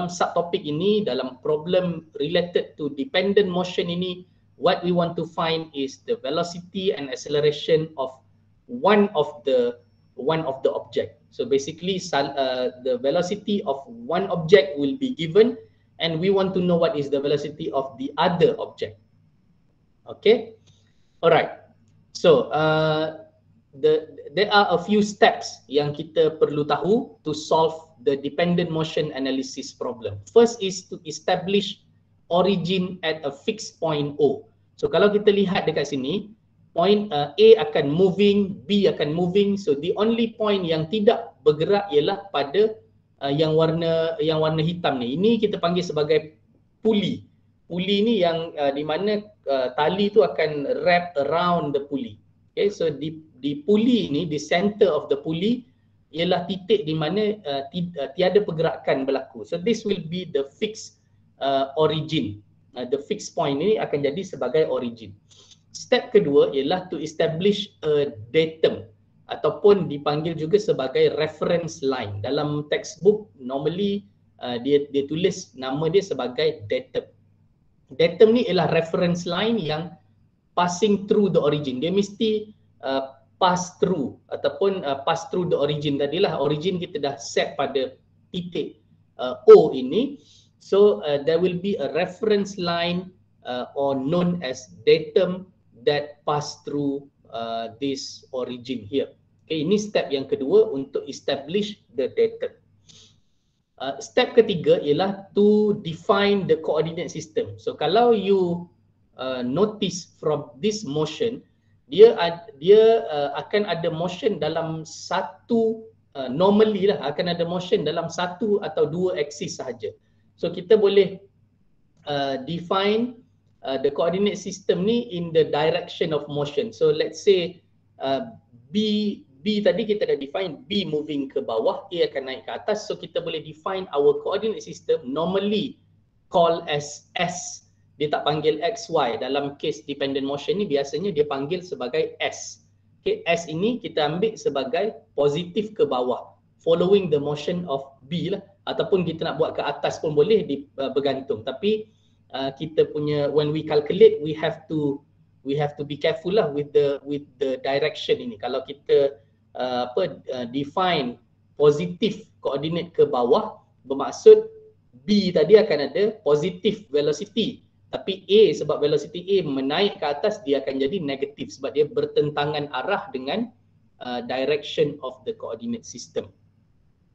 subtopic ini, dalam problem related to dependent motion ini, what we want to find is the velocity and acceleration of one of the object. So basically the velocity of one object will be given, and we want to know what is the velocity of the other object. Okay, alright. So there are a few steps yang kita perlu tahu to solve the dependent motion analysis problem. First is to establish origin at a fixed point O. So kalau kita lihat dekat sini, point A akan moving, B akan moving. So the only point yang tidak bergerak ialah pada yang warna hitam ni. Ini kita panggil sebagai pulley. Pulley ni yang di mana tali tu akan wrap around the pulley. Okay, so di pulley ni, the center of the pulley ialah titik di mana tiada pergerakan berlaku. So this will be the fixed origin. The fixed point ini akan jadi sebagai origin. Step kedua ialah to establish a datum ataupun dipanggil juga sebagai reference line. Dalam textbook normally dia tulis nama dia sebagai datum. Datum ni ialah reference line yang passing through the origin. Dia mesti pass through ataupun pass through the origin. Tadilah origin kita dah set pada titik O ini. So there will be a reference line or known as datum that pass through this origin here. Okay, ini step yang kedua untuk establish the datum. Step ketiga ialah to define the coordinate system. So kalau you notice from this motion, dia akan ada motion dalam satu normally lah akan ada motion dalam satu atau dua aksis sahaja. So kita boleh define the coordinate system ni in the direction of motion. So let's say B tadi kita dah define B moving ke bawah, A akan naik ke atas. So kita boleh define our coordinate system normally call as S. Dia tak panggil X, Y. Dalam case dependent motion ni biasanya dia panggil sebagai S. Okay, S ini kita ambil sebagai positif ke bawah, following the motion of B lah. Ataupun kita nak buat ke atas pun boleh, bergantung. Tapi kita punya, when we calculate, we have to be careful lah with the direction ini. Kalau kita define positif koordinat ke bawah, bermaksud B tadi akan ada positif velocity, tapi A sebab velocity A menaik ke atas, dia akan jadi negatif sebab dia bertentangan arah dengan direction of the coordinate system.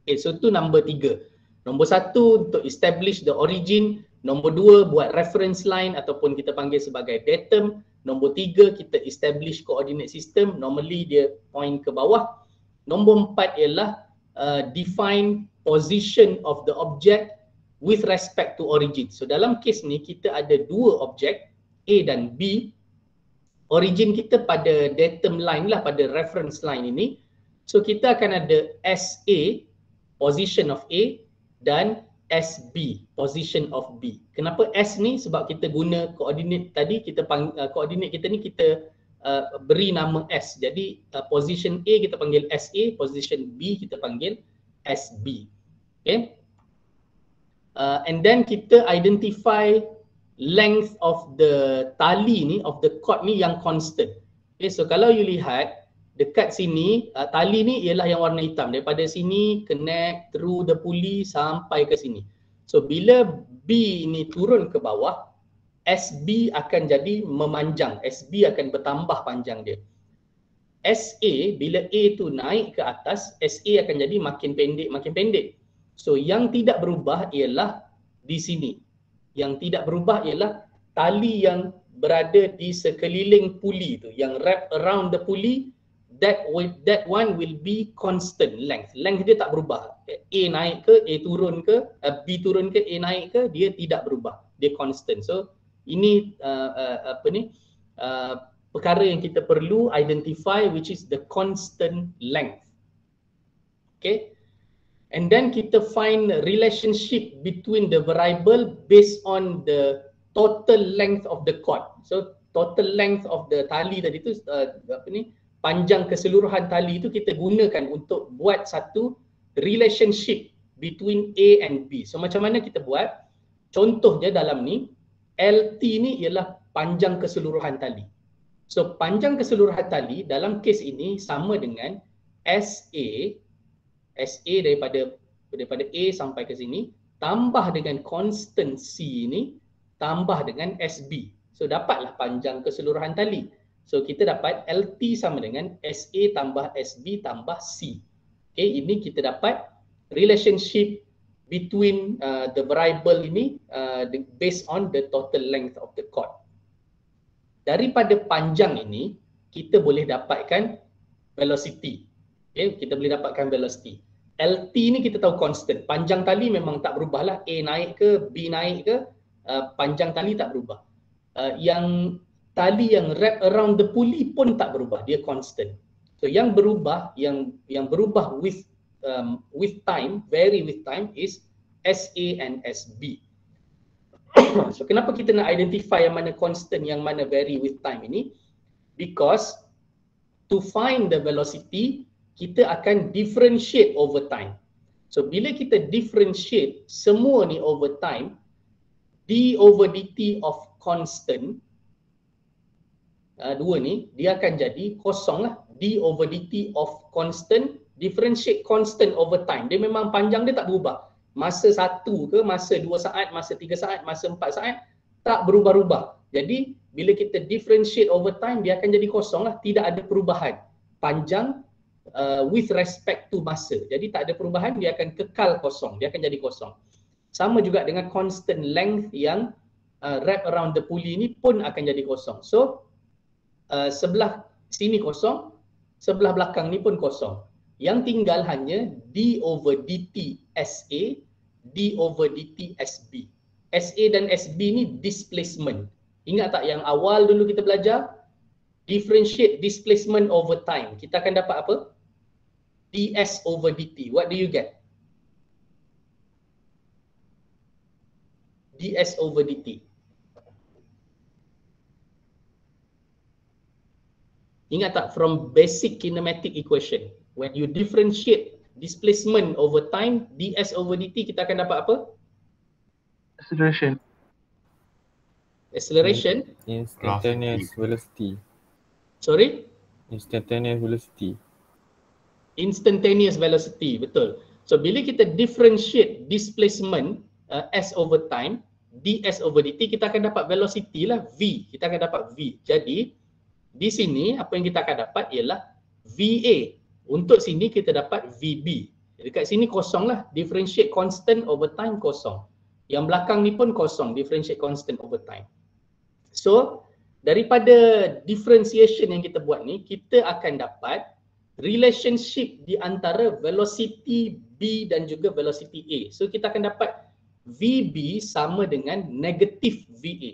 Okay, so tu nombor 3. Nombor 1 untuk establish the origin, nombor 2 buat reference line ataupun kita panggil sebagai datum. Nombor 3 kita establish coordinate system, normally dia point ke bawah. Nombor 4 ialah define position of the object with respect to origin. So dalam case ni kita ada dua objek A dan B. Origin kita pada datum line lah, pada reference line ini. So kita akan ada SA, position of A, dan SB, position of B. Kenapa S ni? Sebab kita guna koordinat tadi, kita koordinat kita ni kita beri nama S. Jadi position A kita panggil SA, position B kita panggil SB. Okay. And then kita identify length of the tali ni, of the cord ni yang constant. Okay, so kalau you lihat dekat sini, tali ni ialah yang warna hitam. Daripada sini connect through the pulley sampai ke sini. So bila B ni turun ke bawah, SB akan jadi memanjang. SB akan bertambah panjang dia. SA, bila A tu naik ke atas, SA akan jadi makin pendek, makin pendek. So yang tidak berubah ialah di sini. Yang tidak berubah ialah tali yang berada di sekeliling pulley tu, yang wrap around the pulley. That one will be constant length. Length dia tak berubah. A naik ke, A turun ke, B turun ke, A naik ke, dia tidak berubah. Dia constant. So ini perkara yang kita perlu identify, which is the constant length. Okay. And then kita find relationship between the variable based on the total length of the cord. So total length of the tali tadi tu panjang keseluruhan tali itu kita gunakan untuk buat satu relationship between A and B. So macam mana kita buat? Contoh dia dalam ni, LT ni ialah panjang keseluruhan tali. So panjang keseluruhan tali dalam kes ini sama dengan SA daripada A sampai ke sini, tambah dengan constant C ni, tambah dengan SB. So dapatlah panjang keseluruhan tali. So kita dapat LT sama dengan SA tambah SB tambah C. Okay, ini kita dapat relationship between the variable ini based on the total length of the cord. Daripada panjang ini kita boleh dapatkan velocity. Okay, kita boleh dapatkan velocity. LT ni kita tahu constant. Panjang tali memang tak berubah lah. A naik ke, B naik ke, panjang tali tak berubah. Yang tali yang wrap around the pulley pun tak berubah, dia constant. So yang berubah, yang berubah with time, vary with time is SA and SB. So kenapa kita nak identify yang mana constant, yang mana vary with time ini? Because to find the velocity, kita akan differentiate over time. So bila kita differentiate semua ni over time, d over dt of constant, dua ni, dia akan jadi kosong lah. D over dt of constant, differentiate constant over time. Dia memang panjang dia tak berubah. Masa 1 ke, masa 2 saat, masa 3 saat, masa 4 saat, tak berubah-ubah. Jadi, bila kita differentiate over time, dia akan jadi kosong lah. Tidak ada perubahan. Panjang with respect to masa. Jadi, tak ada perubahan, dia akan kekal kosong. Dia akan jadi kosong. Sama juga dengan constant length yang wrap around the pulley ni pun akan jadi kosong. So, sebelah sini kosong, sebelah belakang ni pun kosong. Yang tinggal hanya d over dt SA, d over dt SB. SA dan SB ni displacement. Ingat tak yang awal dulu kita belajar? Differentiate displacement over time. Kita akan dapat apa? ds over dt. What do you get? ds over dt. Ingat tak from basic kinematic equation, when you differentiate displacement over time, ds over dt, kita akan dapat apa? Acceleration. Acceleration. Instantaneous velocity. Sorry? Instantaneous velocity. Instantaneous velocity, betul. So bila kita differentiate displacement s over time, ds over dt, kita akan dapat velocity lah, v. Kita akan dapat v. Jadi di sini apa yang kita akan dapat ialah va. Untuk sini kita dapat vb. Dekat sini kosong lah, differentiate constant over time kosong. Yang belakang ni pun kosong, differentiate constant over time. So daripada differentiation yang kita buat ni, kita akan dapat relationship di antara velocity b dan juga velocity a. So kita akan dapat vb sama dengan negatif va.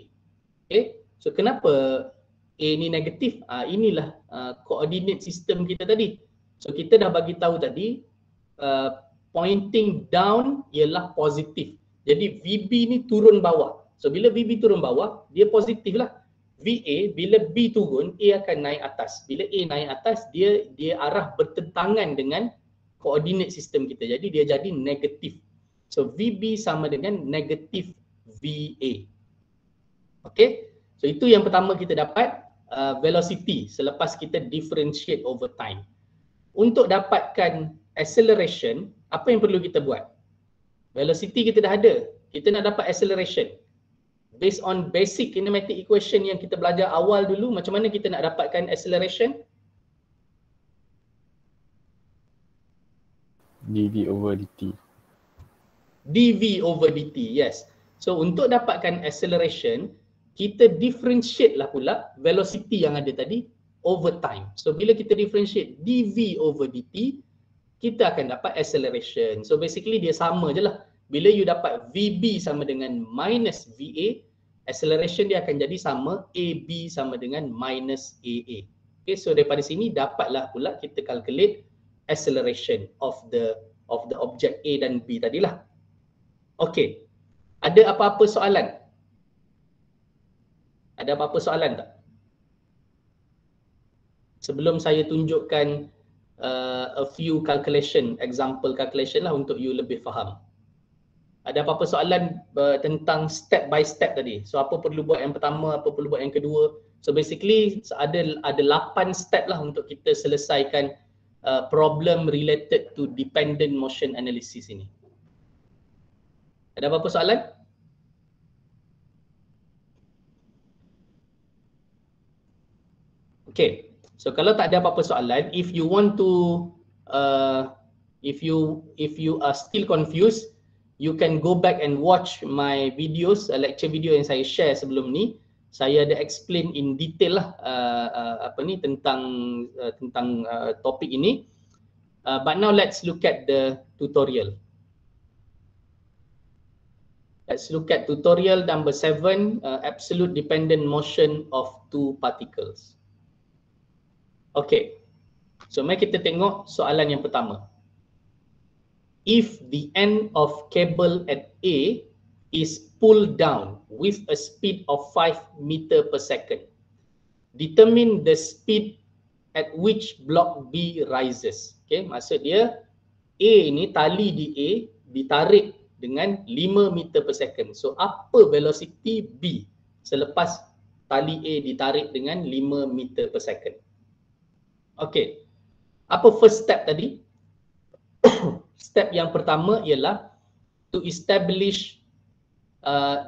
Okay, so kenapa a ni negatif? Inilah coordinate system kita tadi. So kita dah bagi tahu tadi pointing down ialah positif. Jadi vb ni turun bawah. So bila vb turun bawah, dia positif lah. VA, bila B turun, A akan naik atas. Bila A naik atas, dia arah bertentangan dengan koordinat sistem kita. Jadi dia jadi negatif. So VB sama dengan negatif VA. Okay, so itu yang pertama kita dapat velocity selepas kita differentiate over time. Untuk dapatkan acceleration, apa yang perlu kita buat? Velocity kita dah ada, kita nak dapat acceleration. Based on basic kinematic equation yang kita belajar awal dulu, macam mana kita nak dapatkan acceleration? dv over dt. dv over dt, yes. So untuk dapatkan acceleration, kita differentiate lah pula velocity yang ada tadi over time. So bila kita differentiate dv over dt, kita akan dapat acceleration. So basically dia sama je lah. Bila you dapat vb sama dengan minus va, acceleration dia akan jadi sama AB sama dengan minus AA. Okay, so daripada sini dapatlah pula kita calculate acceleration of the object A dan B tadilah. Okay, ada apa-apa soalan? Ada apa-apa soalan tak? Sebelum saya tunjukkan a few calculation, example calculation lah untuk you lebih faham. Ada apa-apa soalan tentang step by step tadi? So apa perlu buat yang pertama, apa perlu buat yang kedua? So basically ada 8 step lah untuk kita selesaikan problem related to dependent motion analysis ini. Ada apa-apa soalan? Okay, so kalau tak ada apa-apa soalan, if you want to if you are still confused, you can go back and watch my videos, lecture video yang saya share sebelum ni. Saya ada explain in detail lah tentang topik ini. But now let's look at the tutorial. Let's look at tutorial number 7, absolute dependent motion of two particles. Okay, so mari kita tengok soalan yang pertama. If the end of cable at A is pulled down with a speed of 5 meter per second, determine the speed at which block B rises. Okay, maksud dia A ni, tali di A ditarik dengan 5 meter per second. So apa velocity B selepas tali A ditarik dengan 5 meter per second? Okay, apa first step tadi? Step yang pertama ialah to establish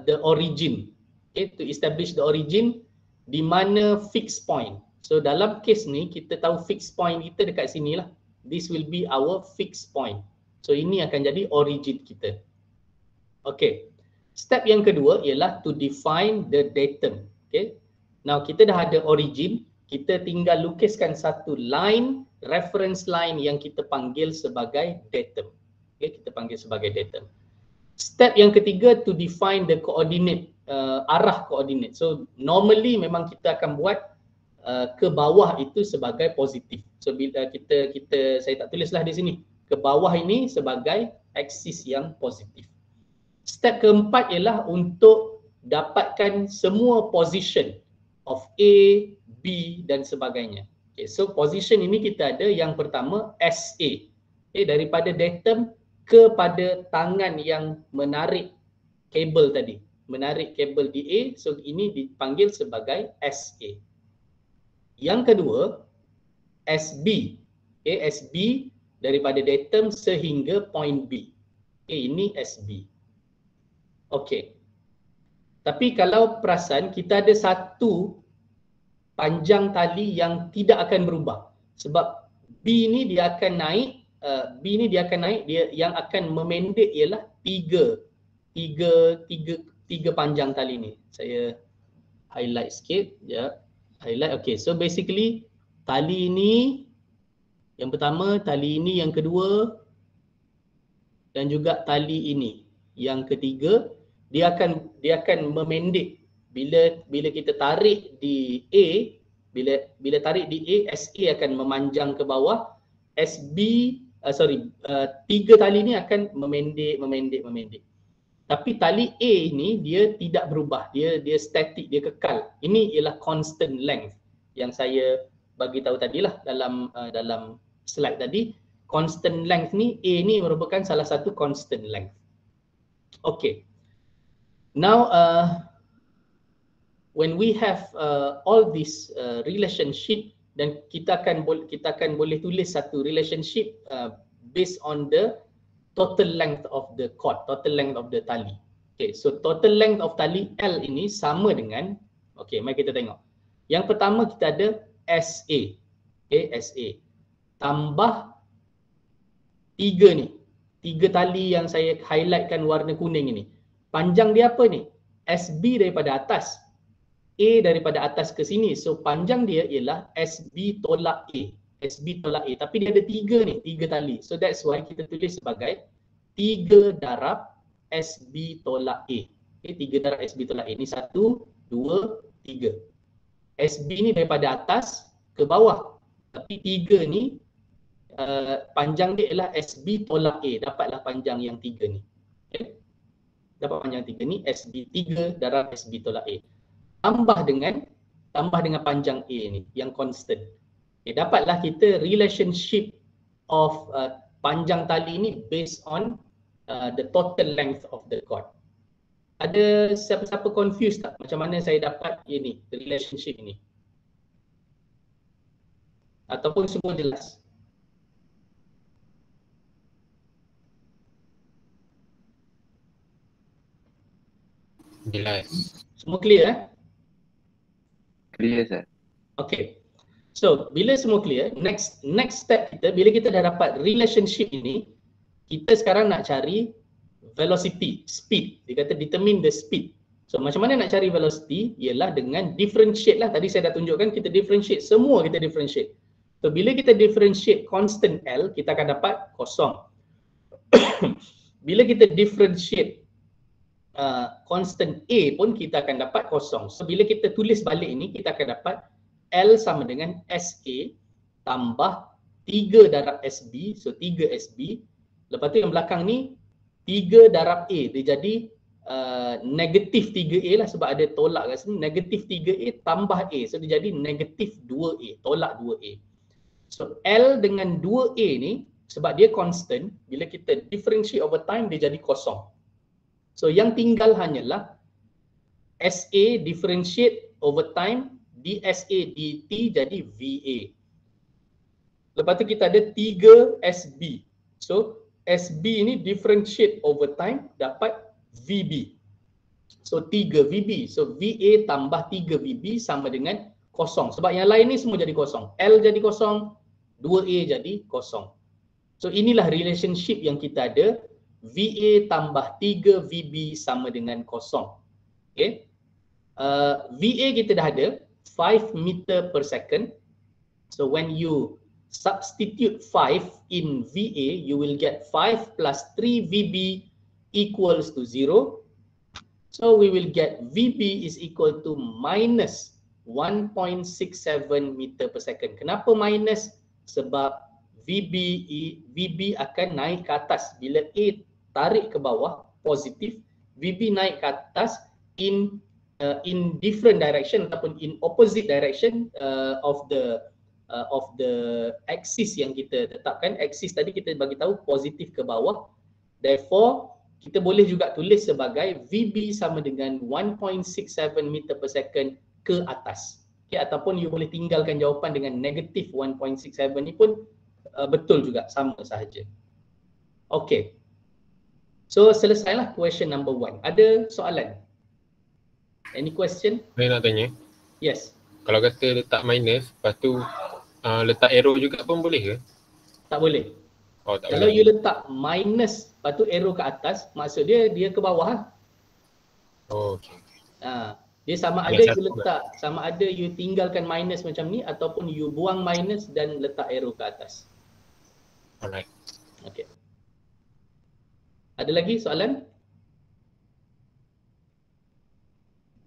the origin. Okay, to establish the origin di mana fixed point. So dalam case ni kita tahu fixed point kita dekat sini lah. This will be our fixed point. So ini akan jadi origin kita. Okay, step yang kedua ialah to define the datum. Okay, now kita dah ada origin, kita tinggal lukiskan satu line reference line yang kita panggil sebagai datum. Okay, kita panggil sebagai datum. Step yang ketiga, to define the coordinate, arah koordinat. So normally memang kita akan buat ke bawah itu sebagai positif. So bila saya tak tulislah di sini. Ke bawah ini sebagai aksis yang positif. Step keempat ialah untuk dapatkan semua position of A, B dan sebagainya. Okay, so position ini kita ada yang pertama SA. Okay, daripada datum kepada tangan yang menarik kabel tadi. Menarik kabel di A, so ini dipanggil sebagai SA. Yang kedua, SB. Okay, SB daripada datum sehingga point B. Okay, ini SB. Okey. Tapi kalau perasan, kita ada satu panjang tali yang tidak akan berubah. Sebab B ni dia akan naik, dia yang akan memendek ialah tiga panjang tali ni. Saya highlight sikit, ya. Highlight. Okey, so basically tali ini yang pertama, tali ini yang kedua dan juga tali ini yang ketiga. Dia akan memendek bila kita tarik di A, bila tarik di A, SA akan memanjang ke bawah, tiga tali ni akan memendek. Tapi tali A ini dia tidak berubah, dia static, dia kekal. Ini ialah constant length yang saya bagi tahu tadilah dalam slide tadi. Constant length ni, A ni merupakan salah satu constant length. Okay. Now, when we have all this relationship, dan kita akan boleh tulis satu relationship based on the total length of the cord, total length of the tali. Okay, so total length of tali L ini sama dengan, okay, mari kita tengok. Yang pertama kita ada SA, okay, SA tambah tiga ni, tiga tali yang saya highlightkan warna kuning ini. Panjang dia apa ni? SB daripada atas, A daripada atas ke sini. So panjang dia ialah SB tolak A. SB tolak A. Tapi dia ada tiga ni, tiga tali. So that's why kita tulis sebagai 3 darab SB tolak A. Okay, 3 darab SB tolak A. Ini 1, 2, 3. SB ni daripada atas ke bawah. Tapi 3 ni panjang dia ialah SB tolak A. Dapatlah panjang yang 3 ni. Okay. Dapat panjang 3 ni SB 3 darab SB tolak A. Tambah dengan panjang A ni yang constant. Okay, dapatlah kita relationship of panjang tali ni based on the total length of the cord. Ada siapa-siapa confused tak macam mana saya dapat ini, relationship ini? Ataupun semua jelas? Jelas. Semua clear Clear, sir. Okay. So, bila semua clear, next step kita, bila kita dah dapat relationship ini, kita sekarang nak cari velocity, speed. Dia kata determine the speed. So, macam mana nak cari velocity? Ialah dengan differentiate lah. Tadi saya dah tunjukkan kita differentiate, semua kita differentiate. So, bila kita differentiate constant L, kita akan dapat kosong. Bila kita differentiate constant A pun kita akan dapat kosong. So bila kita tulis balik ini, kita akan dapat L sama dengan SA tambah 3 darab SB, so 3 SB. Lepas tu yang belakang ni 3 darab A, dia jadi negatif 3A lah sebab ada tolak kat sini. Negatif 3A tambah A, so dia jadi negatif 2A, tolak 2A. So L dengan 2A ni sebab dia constant, bila kita differentiate over time dia jadi kosong. So yang tinggal hanyalah SA differentiate over time, DSA DT jadi VA. Lepas tu kita ada 3 SB. So SB ini differentiate over time dapat VB. So 3 VB. So VA tambah 3 VB sama dengan kosong. Sebab yang lain ni semua jadi kosong. L jadi kosong, 2A jadi kosong. So inilah relationship yang kita ada. VA tambah 3 VB sama dengan kosong. Okay. VA kita dah ada 5 meter per second. So when you substitute 5 in VA, you will get 5 plus 3 VB equals to 0. So we will get VB is equal to minus 1.67 meter per second. Kenapa minus? Sebab VB akan naik ke atas. Bila A tarik ke bawah, positif, VB naik ke atas in different direction ataupun in opposite direction of the axis yang kita tetapkan. Axis tadi kita bagi tahu positif ke bawah. Therefore, kita boleh juga tulis sebagai VB sama dengan 1.67 meter per second ke atas. Okay, ataupun you boleh tinggalkan jawapan dengan negatif 1.67 ni pun betul juga, sama sahaja. Okay. So selesailah question number 1. Ada soalan? Any question? Saya nak tanya. Yes. Kalau kata letak minus, lepas tu letak arrow juga pun boleh ke? Tak boleh. Oh, tak Kalau boleh. you letak minus, lepas tu arrow ke atas, maksud dia ke bawah. Oh, okay. Dia sama ada Yang you satu letak, sama ada you tinggalkan minus macam ni ataupun you buang minus dan letak arrow ke atas. Alright. Okay. Ada lagi soalan?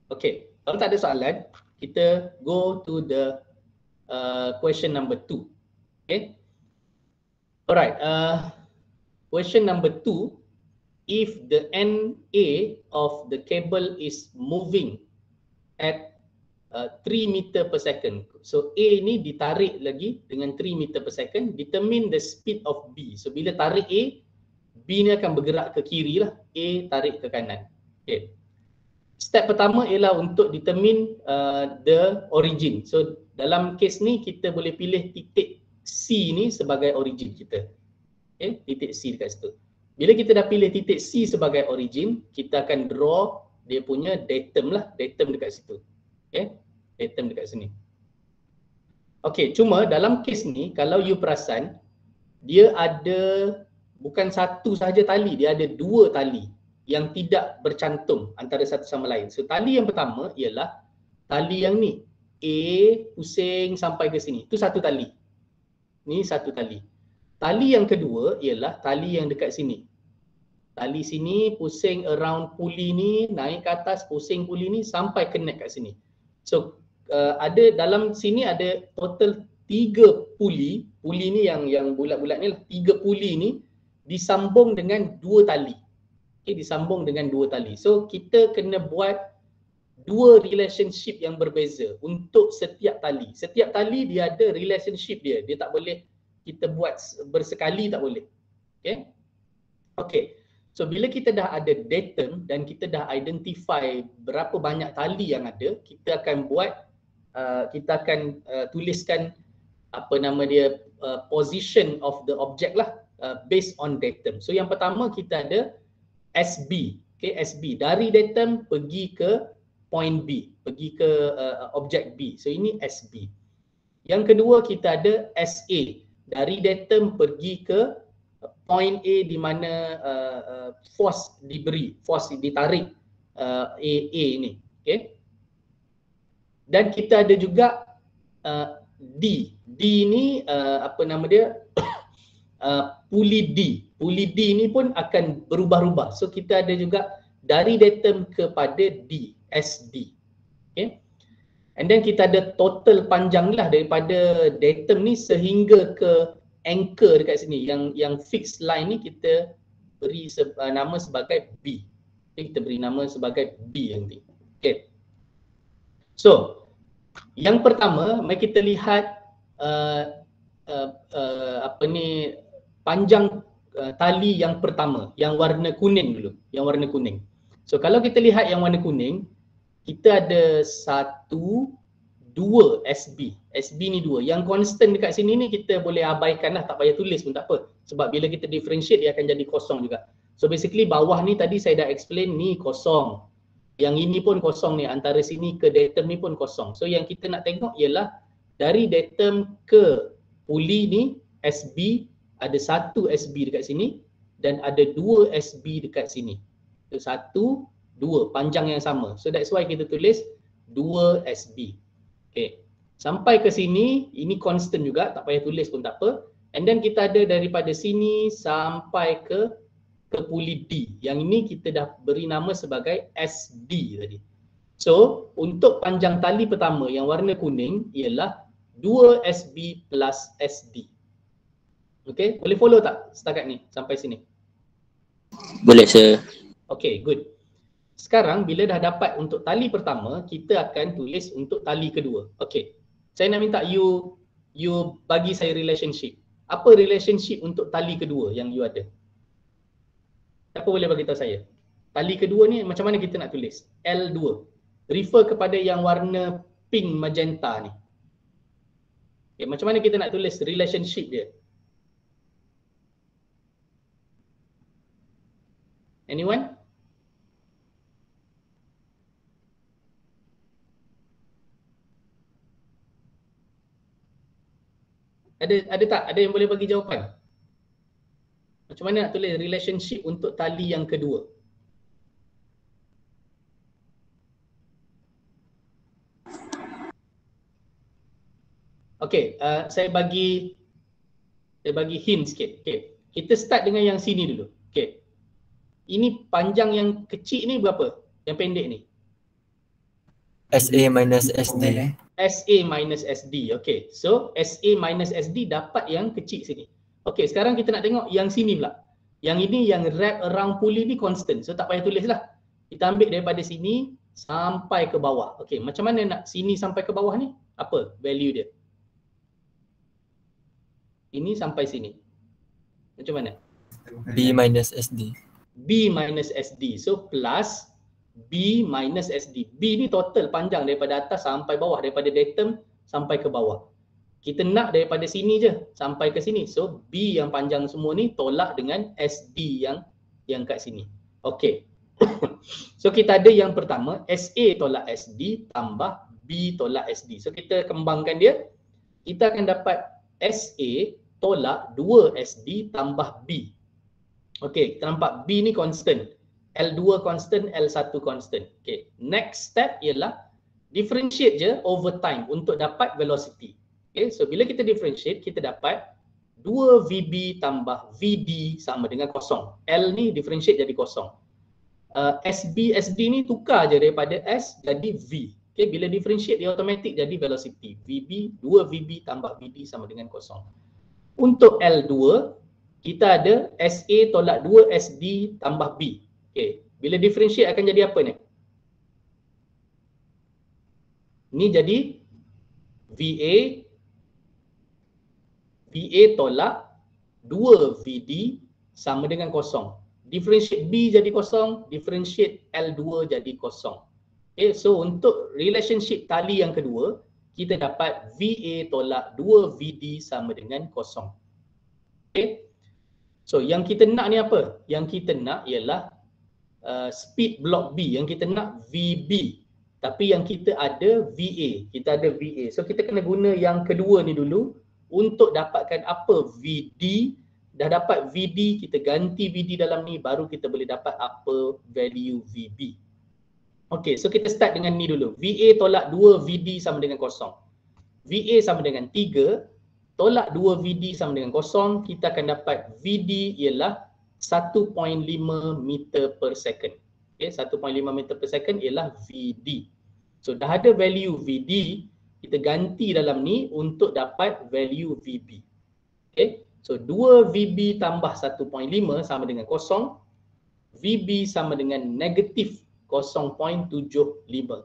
Okay. Kalau tak ada soalan, kita go to the question number 2. Okay. Alright. Question number 2. If the NA of the cable is moving at 3 meter per second. So A ni ditarik lagi dengan 3 meter per second, determine the speed of B. So bila tarik A, B ni akan bergerak ke kiri lah, A tarik ke kanan. Okay. Step pertama ialah untuk determine the origin. So dalam kes ni kita boleh pilih titik C ni sebagai origin kita. Okay, titik C dekat situ. Bila kita dah pilih titik C sebagai origin, kita akan draw dia punya datum lah, datum dekat situ. Okay, datum dekat sini. Okay, cuma dalam kes ni kalau you perasan, dia ada bukan satu sahaja tali, dia ada 2 tali yang tidak bercantum antara satu sama lain. So tali yang pertama ialah tali yang ni, A pusing sampai ke sini. Itu satu tali. Ni satu tali. Tali yang kedua ialah tali yang dekat sini. Tali sini pusing around puli ni, naik ke atas, pusing puli ni sampai connect kat sini. So ada dalam sini ada total 3 puli. Puli ni yang bulat-bulat ni lah. 3 puli ni disambung dengan 2 tali. Okay, disambung dengan 2 tali. So kita kena buat 2 relationship yang berbeza untuk setiap tali. Setiap tali dia ada relationship dia. Dia tak boleh kita buat bersekali, tak boleh. Okay. Okay. So bila kita dah ada datum dan kita dah identify berapa banyak tali yang ada, kita akan buat tuliskan apa nama dia, position of the object lah, based on datum. So yang pertama kita ada SB. Okay, SB dari datum pergi ke point B, pergi ke objek B. So ini SB. Yang kedua kita ada SA, dari datum pergi ke point A di mana force diberi, force ditarik A ni. Okay. Dan kita ada juga D. D ni apa nama dia, puli D. Puli D ni pun akan berubah-ubah. So kita ada juga dari datum kepada D, SD. Okay. And then kita ada total panjang lah daripada datum ni sehingga ke anchor dekat sini. Yang fixed line ni kita beri nama sebagai B. Okay, kita beri nama sebagai B yang ni. Okay. So, yang pertama, mari kita lihat apa ni, panjang tali yang pertama, yang warna kuning dulu, yang warna kuning. So kalau kita lihat yang warna kuning, kita ada 1, 2 SB. SB ni 2. Yang constant dekat sini ni kita boleh abaikan lah, tak payah tulis pun tak apa. Sebab bila kita differentiate dia akan jadi kosong juga. So basically bawah ni tadi saya dah explain ni kosong. Yang ini pun kosong ni, antara sini ke datum ni pun kosong. So yang kita nak tengok ialah dari datum ke puli ni SB, ada 1 SB dekat sini dan ada 2 SB dekat sini. So 1, 2, panjang yang sama. So that's why kita tulis 2 SB. Okay. Sampai ke sini, ini constant juga, tak payah tulis pun tak apa. And then kita ada daripada sini sampai ke puli D. Yang ini kita dah beri nama sebagai SD tadi. So, untuk panjang tali pertama yang warna kuning ialah 2SB plus SD. Okay, boleh follow tak setakat ni sampai sini? Boleh sir. Okay, good. Sekarang bila dah dapat untuk tali pertama, kita akan tulis untuk tali kedua. Okay, saya nak minta you bagi saya relationship. Apa relationship untuk tali kedua yang you ada? Siapa boleh bagi tahu saya? Tali kedua ni macam mana kita nak tulis? L2. Refer kepada yang warna pink magenta ni. Okay, macam mana kita nak tulis relationship dia? Anyone? Ada tak? Ada yang boleh bagi jawapan? Macam mana nak tulis relationship untuk tali yang kedua? Okey, saya bagi hint sikit. Okey, kita start dengan yang sini dulu. Okey. Ini panjang yang kecil ni berapa? Yang pendek ni? SA minus SD. SA minus SD. Okey. So, SA minus SD dapat yang kecil sini. Okey, sekarang kita nak tengok yang sini pula. Yang ini yang wrap around pulley ni constant. So, tak payah tulis lah. Kita ambil daripada sini sampai ke bawah. Okey, macam mana nak sini sampai ke bawah ni? Apa value dia? Ini sampai sini. Macam mana? B minus SD. B minus SD. So, plus B minus SD. B ni total panjang daripada atas sampai bawah, daripada datum sampai ke bawah. Kita nak daripada sini je sampai ke sini. So B yang panjang semua ni tolak dengan SD yang kat sini. Okey. So kita ada yang pertama SA tolak SD tambah B tolak SD. So kita kembangkan dia. Kita akan dapat SA tolak 2SD tambah B. Okey, kita nampak B ni constant. L2 constant, L1 constant. Okay. Next step ialah differentiate je over time untuk dapat velocity. Okay. So bila kita differentiate, kita dapat 2VB tambah VD sama dengan kosong. L ni differentiate jadi kosong. SB, SD ni tukar je daripada S jadi V. Okay. Bila differentiate dia automatic jadi velocity. VB, 2VB tambah VD sama dengan kosong. Untuk L2, kita ada SA tolak 2SD tambah B. Okay. Bila differentiate akan jadi apa ni? Ni jadi VA tolak 2VD sama dengan kosong. Differentiate B jadi kosong, differentiate L2 jadi kosong. Okay, so untuk relationship tali yang kedua, kita dapat VA tolak 2VD sama dengan kosong. Okay. So yang kita nak ni apa? Yang kita nak ialah speed block B. Yang kita nak VB. Tapi yang kita ada VA. Kita ada VA. So kita kena guna yang kedua ni dulu untuk dapatkan apa VD. Dah dapat VD, kita ganti VD dalam ni, baru kita boleh dapat apa value VB. Okay, so kita start dengan ni dulu. VA tolak 2 VD sama dengan kosong. VA sama dengan 3, tolak 2 VD sama dengan kosong, kita akan dapat VD ialah 1.5 meter per second. Okay, 1.5 meter per second ialah VD. So dah ada value VD, kita ganti dalam ni untuk dapat value VB. Okay, so 2 VB tambah 1.5 sama dengan kosong, VB sama dengan negatif 0.75.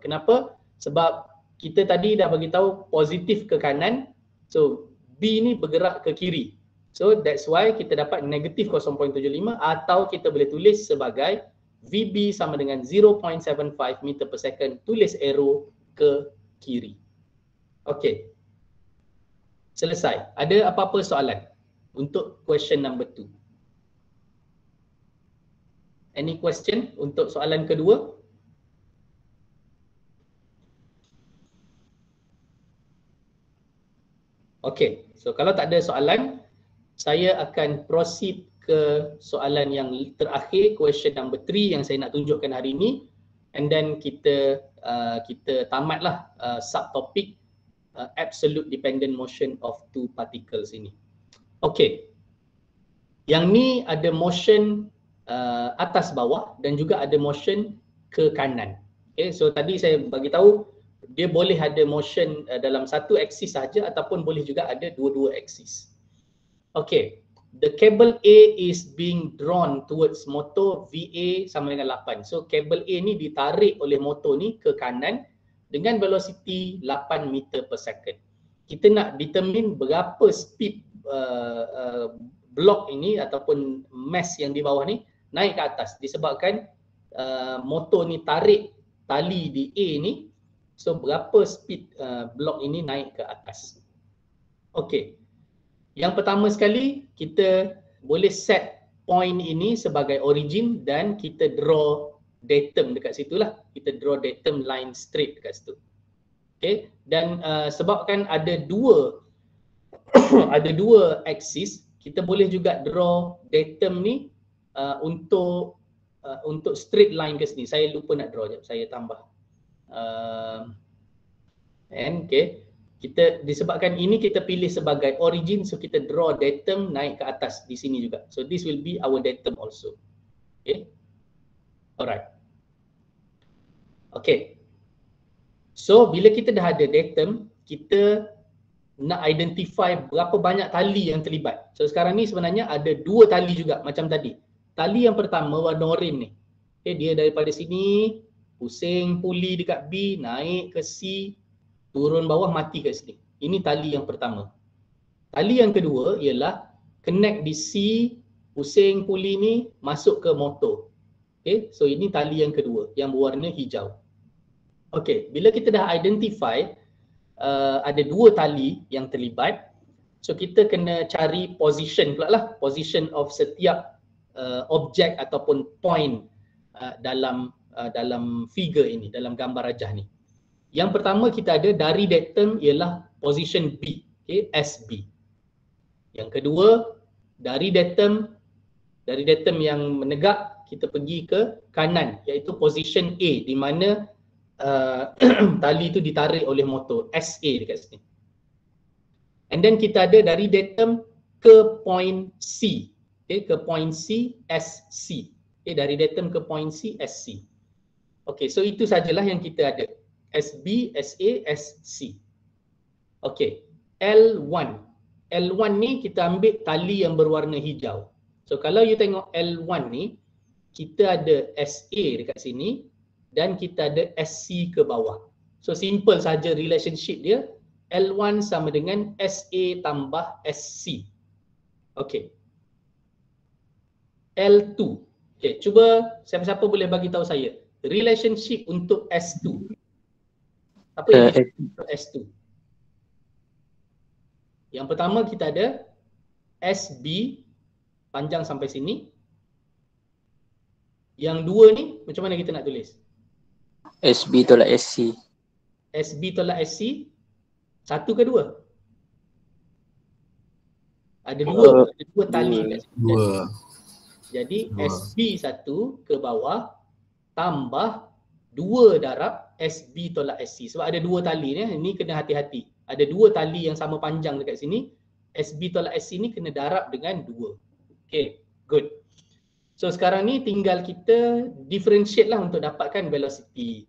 Kenapa? Sebab kita tadi dah bagi tahu positif ke kanan, so B ni bergerak ke kiri. So that's why kita dapat negatif 0.75 atau kita boleh tulis sebagai VB sama dengan 0.75 meter per second, tulis arrow ke kiri. Okay. Selesai. Ada apa-apa soalan untuk question number 2? Any question untuk soalan kedua? Okay. So kalau tak ada soalan, saya akan proceed ke soalan yang terakhir, question number 3 yang saya nak tunjukkan hari ini, and then kita tamatlah subtopik absolute dependent motion of two particles ini. Okay, yang ni ada motion atas bawah dan juga ada motion ke kanan. Okay, so tadi saya bagi tahu dia boleh ada motion dalam satu aksis saja ataupun boleh juga ada dua-dua aksis. Okay, the cable A is being drawn towards motor VA sama dengan 8. So kabel A ni ditarik oleh motor ni ke kanan dengan velocity 8 meter per second. Kita nak determine berapa speed blok ini ataupun mass yang di bawah ni naik ke atas disebabkan motor ni tarik tali di A ni. So berapa speed blok ini naik ke atas. Okay. Yang pertama sekali kita boleh set point ini sebagai origin dan kita draw datum dekat situ lah. Kita draw datum line straight dekat situ. Okay. Dan sebabkan ada dua ada dua axis, kita boleh juga draw datum ni untuk straight line ke sini. Saya lupa nak draw jap, saya tambah. Okay. Kita disebabkan ini kita pilih sebagai origin, so kita draw datum naik ke atas di sini juga. So this will be our datum also. Okay. Alright. Okay. So bila kita dah ada datum, kita nak identify berapa banyak tali yang terlibat. So sekarang ni sebenarnya ada dua tali juga macam tadi. Tali yang pertama warna oranye ni. Okay, dia daripada sini pusing puli dekat B, naik ke C, turun bawah mati kat sini. Ini tali yang pertama. Tali yang kedua ialah connect di C, pusing puli ni masuk ke motor. Okay, so ini tali yang kedua yang berwarna hijau. Okay, bila kita dah identify ada dua tali yang terlibat, so kita kena cari position pula lah, position of setiap objek ataupun point dalam figure ini, dalam gambar rajah ni. Yang pertama kita ada dari datum ialah position B, okay, SB. Yang kedua dari datum yang menegak kita pergi ke kanan iaitu position A di mana tali itu ditarik oleh motor SA dekat sini. And then kita ada dari datum ke point C, okay, ke point C SC. Okay, dari datum ke point C SC. Okay, so itu sajalah yang kita ada. SB, SA, SC. Okay, L1. L1 ni kita ambil tali yang berwarna hijau. So kalau you tengok L1 ni, kita ada SA dekat sini dan kita ada SC ke bawah. So simple saja relationship dia. L1 sama dengan SA tambah SC. Okay. L2. Okay, cuba siapa-siapa boleh bagi tahu saya relationship untuk S2. Apa yang untuk S2? Yang pertama kita ada SB panjang sampai sini. Yang dua ni macam mana kita nak tulis? SB tolak SC. SB tolak SC. Satu ke dua? Ada dua, ada dua tali kat sini. Jadi SB satu ke bawah tambah 2 darab SB tolak SC. Sebab ada dua tali ni, ini kena hati-hati. Ada dua tali yang sama panjang dekat sini. SB tolak SC ni kena darab dengan 2. Okay, good. So sekarang ni tinggal kita differentiate lah untuk dapatkan velocity.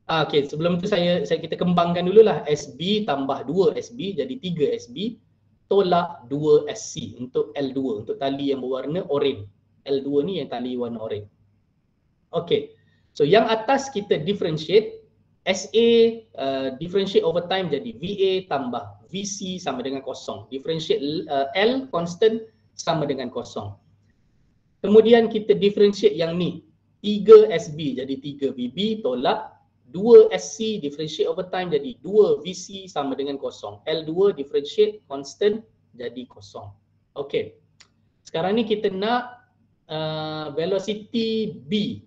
Okay, sebelum tu kita kembangkan dululah. SB tambah 2 SB jadi 3 SB tolak 2 SC untuk L2, untuk tali yang berwarna oranye. L2 ni yang tali warna oranye. Okay, so yang atas kita differentiate. SA differentiate over time jadi VA tambah VC sama dengan kosong. Differentiate L constant sama dengan kosong. Kemudian kita differentiate yang ni. 3 SB jadi 3 VB tolak 2 SC differentiate over time jadi 2 VC sama dengan kosong. L2 differentiate constant jadi kosong. Okay. Sekarang ni kita nak velocity B.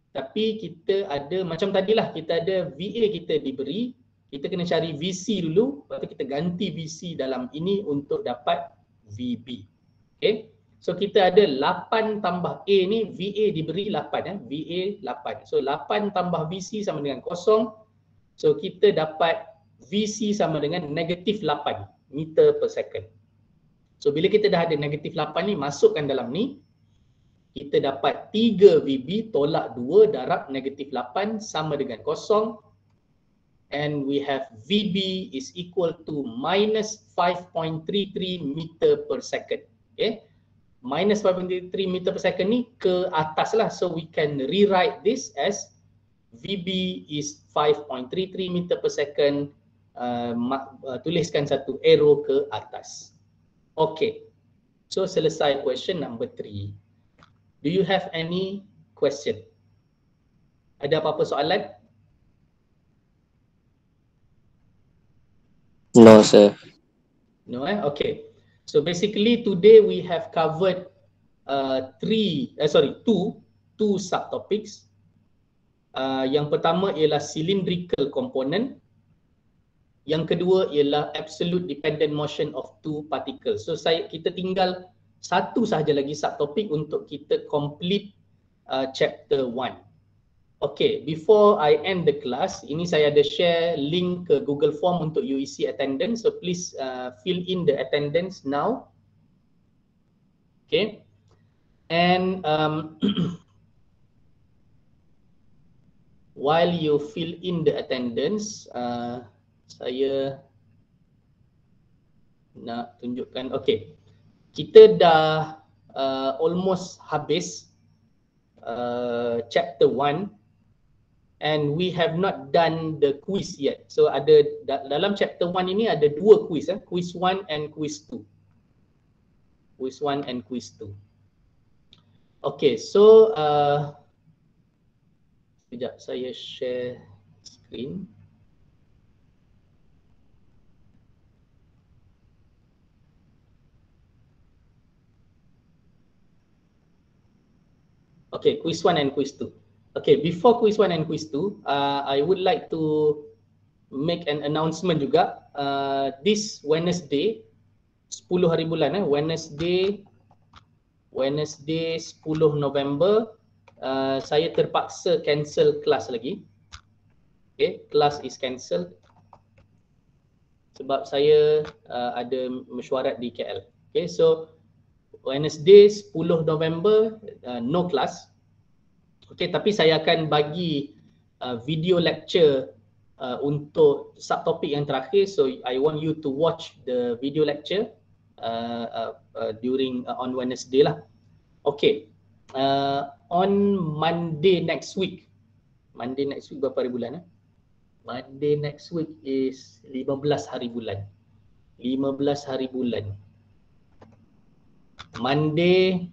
Tapi kita ada macam tadilah, kita ada VA kita diberi. Kita kena cari VC dulu. Lepas tu kita ganti VC dalam ini untuk dapat VB. Okay. So kita ada 8 tambah A ni, VA diberi 8 VA 8. So 8 tambah VC sama dengan kosong. So kita dapat VC sama dengan negatif 8 meter per second. So bila kita dah ada negatif 8 ni, masukkan dalam ni, kita dapat 3 VB tolak 2 darab negatif 8 sama dengan kosong. And we have VB is equal to minus 5.33 meter per second. Okay. Minus 5.33 meter per second ni ke atas lah. So we can rewrite this as VB is 5.33 meter per second. Tuliskan satu arrow ke atas. Okay. So selesai question number 3. Do you have any question? Ada apa-apa soalan? No, sir. No, okay. So basically today we have covered two subtopics. Yang pertama ialah cylindrical component. Yang kedua ialah absolute dependent motion of two particles. So kita tinggal satu sahaja lagi subtopik untuk kita complete chapter 1. Okay, before I end the class, ini saya ada share link ke Google Form untuk you isi attendance. So please fill in the attendance now. Okay, and while you fill in the attendance, saya nak tunjukkan. Okay, kita dah almost habis chapter 1. And we have not done the quiz yet. So ada dalam chapter 1 ini ada 2 quiz, quiz 1 and quiz 2. Quiz 1 and quiz 2. Okay, so sekejap saya share screen. Okay, quiz 1 and quiz 2. Okay, before quiz 1 and quiz 2, I would like to make an announcement juga. This Wednesday, 10 hari bulan, Wednesday 10 November, saya terpaksa cancel kelas lagi. Okay, kelas is cancelled sebab saya ada mesyuarat di KL. Okay, so Wednesday 10 November, no class. Okay, tapi saya akan bagi video lecture untuk subtopik yang terakhir. So I want you to watch the video lecture on Wednesday lah. Okay, on Monday next week. Monday next week berapa hari bulan? Monday next week is 15 hari bulan. 15 hari bulan. Monday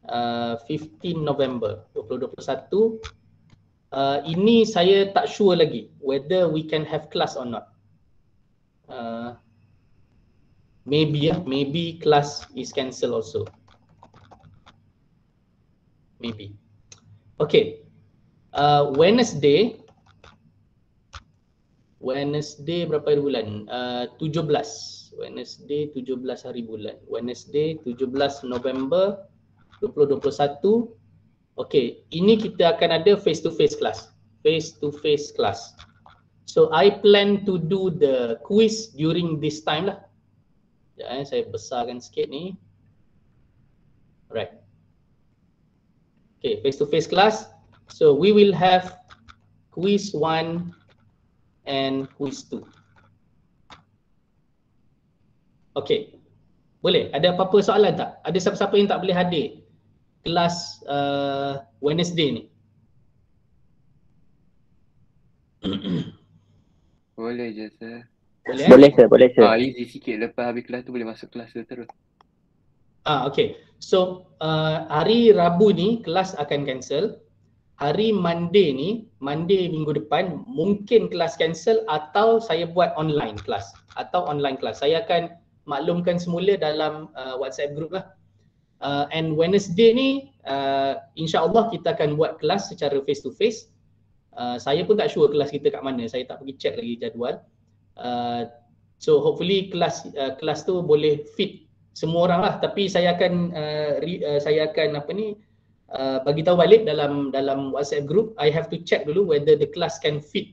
15 November 2021. Ini saya tak sure lagi whether we can have class or not. Maybe class is cancelled also. Maybe. Okay. Wednesday berapa hari bulan? 17. Wednesday 17 hari bulan. Wednesday 17 November 2021. Okay, ini kita akan ada face to face class. Face to face class. So I plan to do the quiz during this time lah. Sekejap, saya besarkan sikit ni. Alright. Okay, face to face class. So we will have quiz 1 and quiz 2. Okay. Boleh? Ada apa-apa soalan tak? Ada siapa-siapa yang tak boleh hadir kelas Wednesday ni? Boleh je, sir. Boleh? Boleh, sir. Boleh, sir. Easy sikit. Lepas habis kelas tu boleh masuk kelas tu terus. Okay. So hari Rabu ni kelas akan cancel. Hari Monday ni, Monday minggu depan mungkin kelas cancel atau saya buat online kelas. Saya akan maklumkan semula dalam WhatsApp group lah. And Wednesday ni insya-Allah kita akan buat kelas secara face to face. Saya pun tak sure kelas kita kat mana. Saya tak pergi check lagi jadual. So hopefully kelas tu boleh fit semua orang lah. Tapi saya akan bagi tahu balik dalam WhatsApp group. I have to check dulu whether the class can fit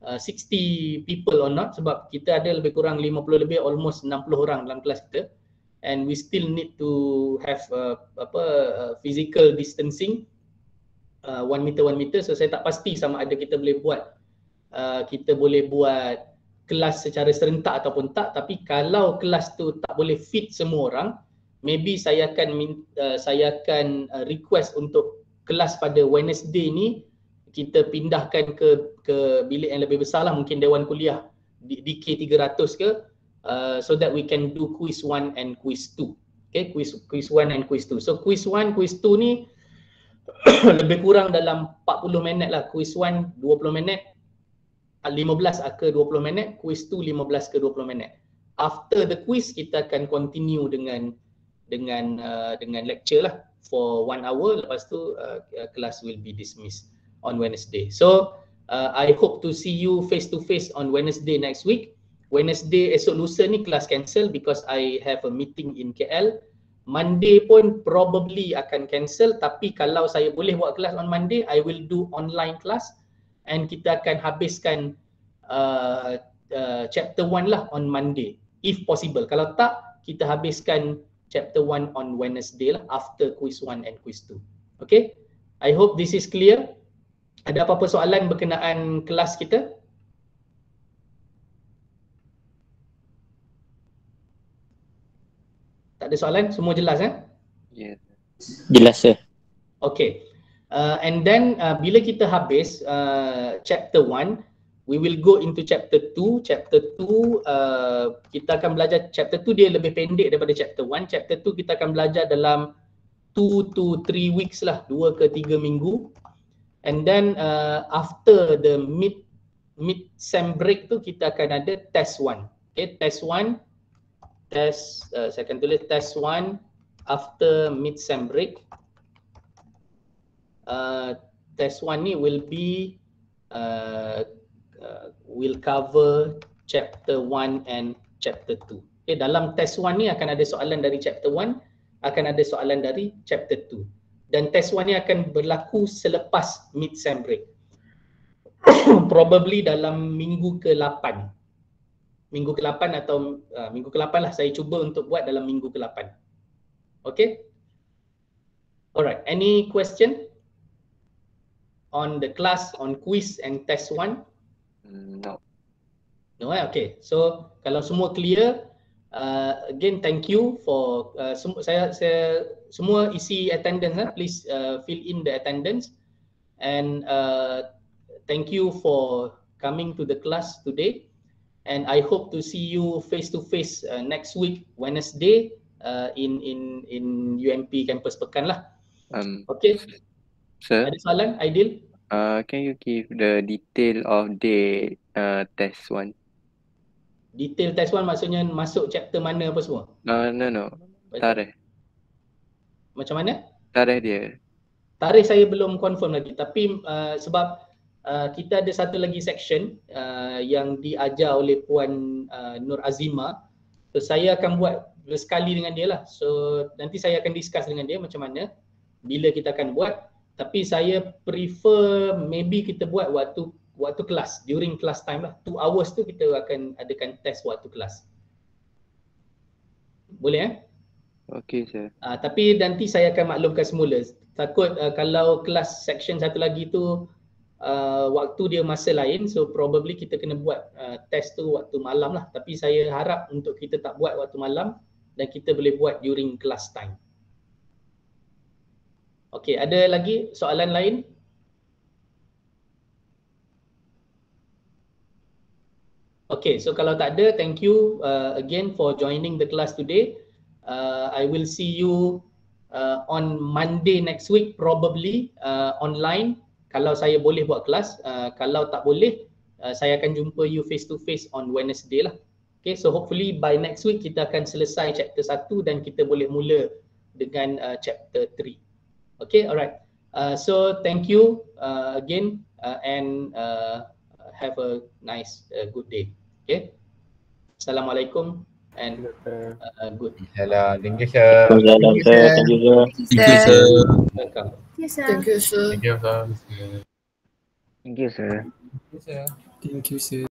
60 people or not, sebab kita ada lebih kurang 50 lebih, almost 60 orang dalam kelas kita, and we still need to have physical distancing 1 meter. So saya tak pasti sama ada kita boleh buat kelas secara serentak ataupun tak. Tapi kalau kelas tu tak boleh fit semua orang, maybe saya akan request untuk kelas pada Wednesday ni kita pindahkan ke bilik yang lebih besar lah, mungkin Dewan Kuliah di K300 ke, so that we can do quiz 1 and quiz 2. Okay, quiz 1 and quiz 2. So quiz 1, quiz 2 ni lebih kurang dalam 40 minit lah. Quiz 1 20 minit, 15 ke 20 minit, quiz 2 15 ke 20 minit. After the quiz kita akan continue dengan lecture lah for 1 hour, lepas tu kelas will be dismissed on Wednesday. So I hope to see you face to face on Wednesday next week. Wednesday esok lusa ni kelas cancel because I have a meeting in KL. Monday pun probably akan cancel, tapi kalau saya boleh buat kelas on Monday, I will do online class and kita akan habiskan chapter 1 lah on Monday if possible. Kalau tak, kita habiskan chapter 1 on Wednesday lah after quiz 1 and quiz 2. Okay, I hope this is clear. Ada apa-apa soalan berkenaan kelas kita? Tak ada soalan? Semua jelas Yes. Jelas sir. Okay. And then bila kita habis chapter 1, we will go into chapter 2. Chapter 2 kita akan belajar, chapter 2 dia lebih pendek daripada chapter 1. Chapter 2 kita akan belajar dalam 2 to 3 weeks lah, 2 ke 3 minggu. And then after the mid-sem break tu kita akan ada test 1. Okay, test 1. Saya akan tulis test 1 after mid-sem break. Test 1 ni will be will cover chapter 1 and chapter 2. Okay, dalam test 1 ni akan ada soalan dari chapter 1, akan ada soalan dari chapter 2. Dan test 1 ni akan berlaku selepas mid-sem break. Probably dalam minggu ke-8. Minggu ke-8 atau minggu ke-8 lah, saya cuba untuk buat dalam minggu ke-8. Okay? Alright, any question on the class, on quiz and test 1? No. No, okay. So kalau semua clear, again thank you for saya semua isi attendance please fill in the attendance, and thank you for coming to the class today, and I hope to see you face to face next week Wednesday in UMP campus Pekan lah. Okay. Sir, Ada soalan Aidil? can you give the detail of the test 1? Detail test 1 maksudnya masuk chapter mana apa semua? No. Tarikh. Macam mana? Tarikh dia. Tarikh saya belum confirm lagi, tapi sebab kita ada satu lagi section yang diajar oleh Puan Nur Azima, so saya akan buat sekali dengan dia lah. So nanti saya akan discuss dengan dia macam mana bila kita akan buat, tapi saya prefer maybe kita buat waktu kelas, during class time lah. 2 hours tu kita akan adakan test waktu kelas. Boleh Okay sir. Tapi nanti saya akan maklumkan semula. Takut kalau kelas section satu lagi tu waktu dia masa lain, so probably kita kena buat test tu waktu malam lah. Tapi saya harap untuk kita tak buat waktu malam dan kita boleh buat during class time. Okay, ada lagi soalan lain? Okay, so kalau tak ada, thank you again for joining the class today. I will see you on Monday next week, probably online. Kalau saya boleh buat kelas, kalau tak boleh, saya akan jumpa you face to face on Wednesday lah. Okay, so hopefully by next week kita akan selesai chapter 1 dan kita boleh mula dengan chapter 3. Okay, alright. So thank you again and have a nice good day. Okay. Assalamualaikum and good. Yalah, thank you sir. Thank you sir. Thank you, sir. Welcome. Yes, sir. Thank you sir. Thank you sir. Thank you sir. Thank you, sir.